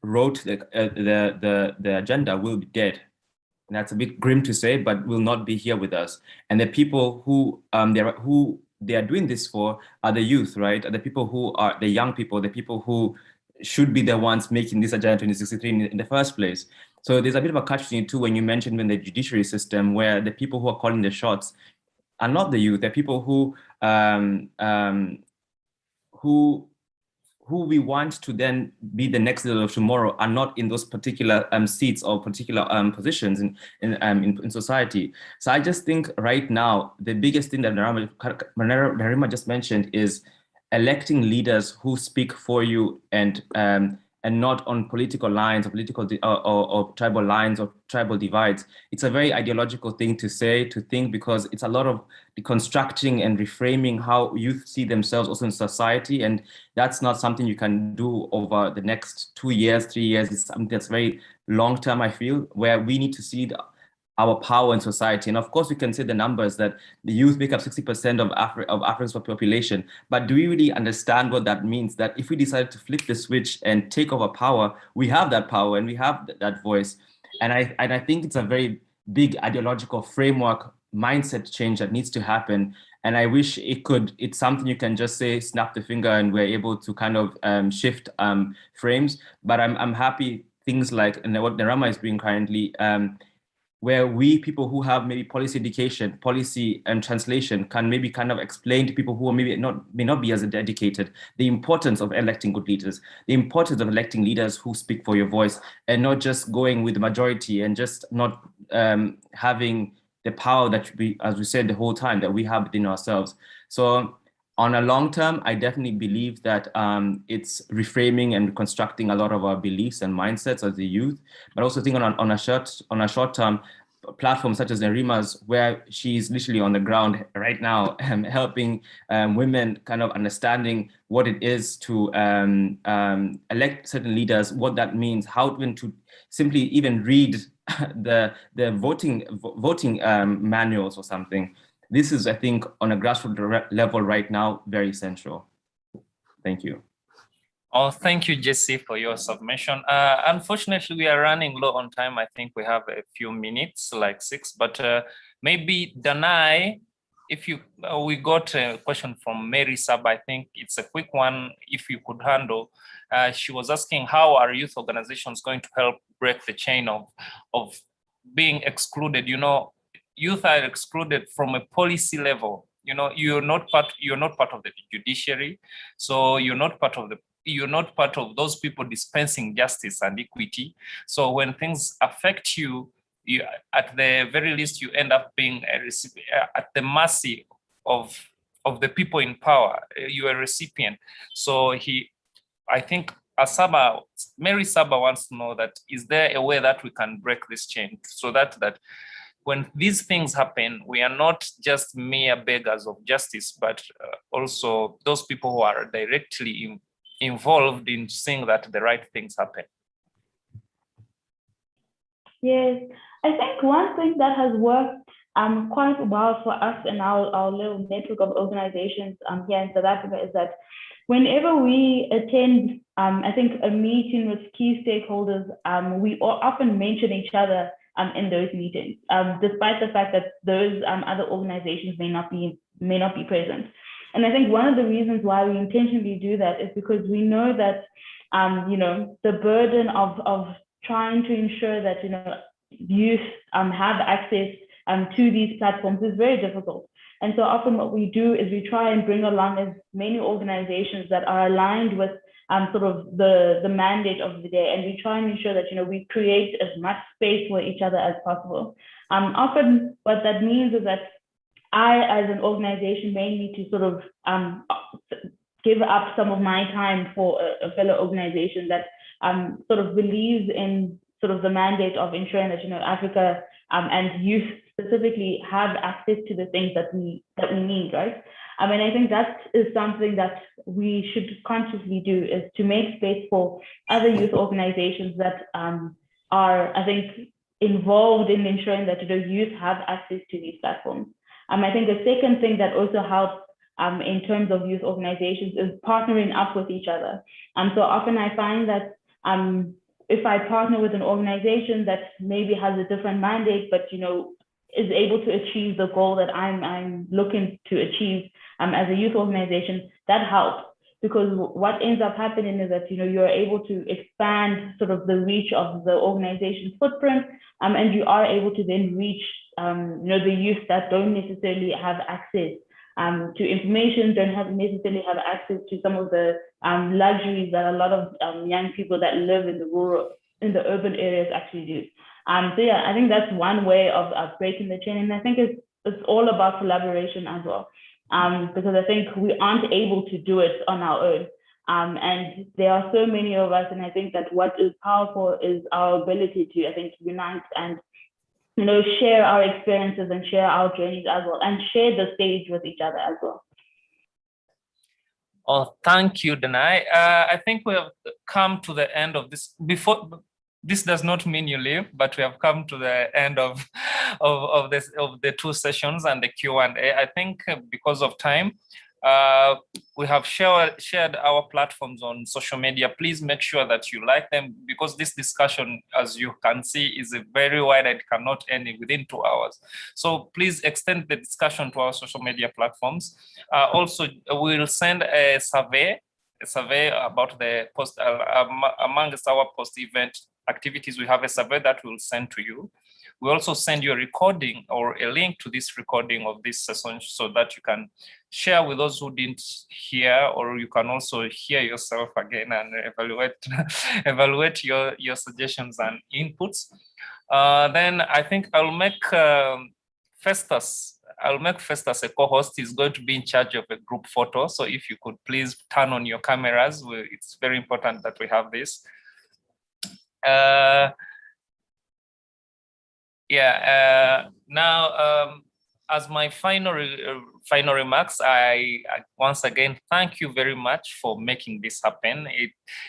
wrote the agenda will be dead. And that's a bit grim to say, but will not be here with us. And the people who they are doing this for are the youth, right? Are the people who are the young people, the people who should be the ones making this Agenda 2063 in the first place. So there's a bit of a catch-22 when you mentioned in the judiciary system, where the people who are calling the shots are not the youth. They're people who we want to then be the next leader of tomorrow are not in those particular seats or particular positions in society. So I just think right now, the biggest thing that Nerima just mentioned is electing leaders who speak for you and not on political lines or political or tribal lines or tribal divides. It's a very ideological thing to say, to think, because it's a lot of deconstructing and reframing how youth see themselves also in society. And that's not something you can do over the next 2 years, 3 years. It's something that's very long-term, I feel, where we need to see our power in society. And of course, we can say the numbers that the youth make up 60% of Africa's population. But do we really understand what that means? That if we decide to flip the switch and take over power, we have that power and we have that voice. And I think it's a very big ideological framework mindset change that needs to happen. And I wish it's something you can just say, snap the finger, and we're able to kind of shift frames. But I'm happy things like what Nerima is doing currently, where we people who have maybe policy education, policy and translation can maybe kind of explain to people who are may not be as educated, the importance of electing good leaders, the importance of electing leaders who speak for your voice, and not just going with the majority and just not having the power that we, as we said the whole time, that we have within ourselves. So on a long term, I definitely believe that it's reframing and reconstructing a lot of our beliefs and mindsets as the youth, but also think on a short term, platforms such as Nerima's, where she's literally on the ground right now, helping women kind of understanding what it is to elect certain leaders, what that means, how even to simply even read the voting manuals or something. This is, I think, on a grassroots level right now, very central. Thank you. Oh, thank you, Jesse, for your submission. Unfortunately, we are running low on time. I think we have a few minutes, like 6, but maybe Danai, if you, we got a question from Mary Sab, I think it's a quick one, if you could handle. She was asking, how are youth organizations going to help break the chain of being excluded? You know, youth are excluded from a policy level. You know, you're not part of the judiciary, so you're not part of those people dispensing justice and equity. So when things affect you, at the very least, you end up being a recipient, at the mercy of the people in power. You're a recipient. So I think Mary Saba wants to know that, is there a way that we can break this chain so that when these things happen, we are not just mere beggars of justice, but also those people who are directly involved in seeing that the right things happen. Yes, I think one thing that has worked quite well for us in our little network of organizations here in South Africa is that whenever we attend, I think, a meeting with key stakeholders, we often mention each other in those meetings, despite the fact that those other organizations may not be present. And I think one of the reasons why we intentionally do that is because we know that you know, the burden of trying to ensure that, you know, youth have access to these platforms is very difficult. And so often what we do is we try and bring along as many organizations that are aligned with sort of the mandate of the day, and we try and ensure that, you know, we create as much space for each other as possible. Often what that means is that I, as an organization, may need to sort of give up some of my time for a fellow organization that sort of believes in sort of the mandate of ensuring that, you know, Africa and youth specifically have access to the things that we need, right? And I think that is something that we should consciously do, is to make space for other youth organizations that are, I think, involved in ensuring that, you know, youth have access to these platforms. I think the second thing that also helps in terms of youth organizations is partnering up with each other. So often I find that if I partner with an organization that maybe has a different mandate, but, you know, is able to achieve the goal that I'm looking to achieve as a youth organization, that helps. Because what ends up happening is that, you know, you're able to expand sort of the reach of the organization's footprint, and you are able to then reach, you know, the youth that don't necessarily have access to information, don't necessarily have access to some of the luxuries that a lot of young people that live in the urban areas actually do. So yeah, I think that's one way of breaking the chain, and I think it's all about collaboration as well, because I think we aren't able to do it on our own, and there are so many of us, and I think that what is powerful is our ability to, I think, unite and, you know, share our experiences and share our journeys as well, and share the stage with each other as well. Oh, thank you, Danai. I think we have come to the end of this. This does not mean you leave, but we have come to the end of the two sessions and the Q&A. I think because of time, we have shared our platforms on social media. Please make sure that you like them, because this discussion, as you can see, is very wide and cannot end within 2 hours. So please extend the discussion to our social media platforms. Also, we'll send a survey about the post amongst our post-event activities. We have a survey that we'll send to you. We also send you a recording or a link to this recording of this session so that you can share with those who didn't hear, or you can also hear yourself again and evaluate your suggestions and inputs. Then I think I'll make Festus a co-host. He's going to be in charge of a group photo. So if you could please turn on your cameras, it's very important that we have this. Now, as my final remarks, I once again thank you very much for making this happen.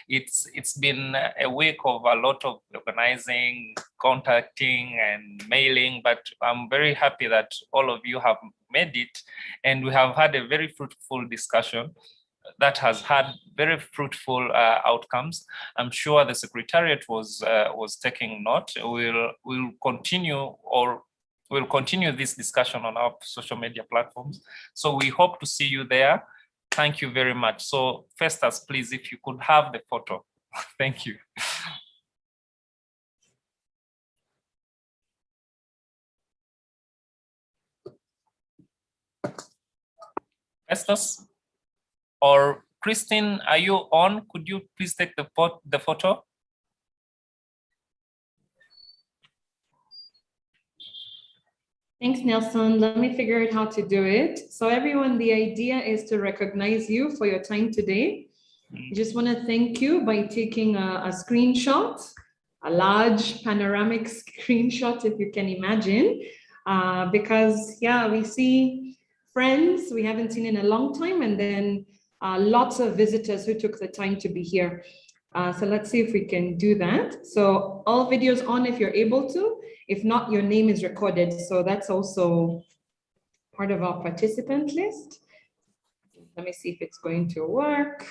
It's been a week of a lot of organizing, contacting, and mailing, but I'm very happy that all of you have made it, and we have had a very fruitful discussion that has had very fruitful outcomes. I'm sure the Secretariat was taking note. We'll continue, or we'll continue this discussion on our social media platforms. So we hope to see you there. Thank you very much. So Festus, please, if you could have the photo. Thank you. Festus or Christine, are you on? Could you please take the photo? Thanks, Nelson. Let me figure out how to do it. So everyone, the idea is to recognize you for your time today. I just want to thank you by taking a screenshot, a large panoramic screenshot, if you can imagine, because yeah, we see friends we haven't seen in a long time, and then lots of visitors who took the time to be here. So let's see if we can do that. So all videos on if you're able to. If not, your name is recorded. So that's also part of our participant list. Let me see if it's going to work.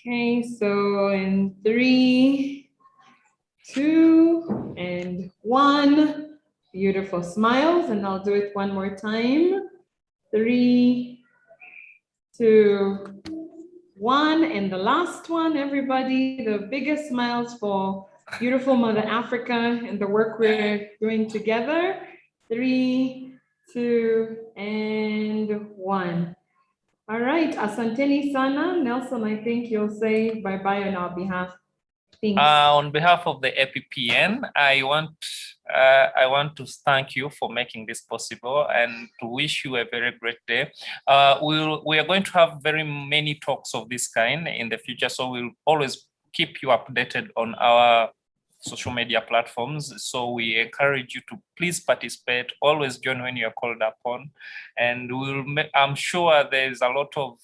Okay, so in 3, 2, and 1, beautiful smiles, and I'll do it one more time. 3, 2, 1, and the last one, everybody, the biggest smiles for beautiful Mother Africa and the work we're doing together. 3, 2, and 1. All right, asanteni sana. Nelson, I think you'll say bye-bye on our behalf. Thanks. On behalf of the APPN, I want to thank you for making this possible and to wish you a very great day. We are going to have very many talks of this kind in the future, so we'll always keep you updated on our social media platforms. So we encourage you to please participate, always join when you're called upon, and I'm sure there's a lot of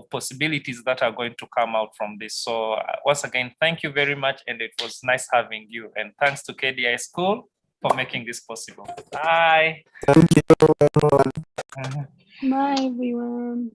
possibilities that are going to come out from this. So once again, thank you very much, and it was nice having you, and thanks to KDI School for making this possible. Bye. Thank you, everyone. Bye, everyone.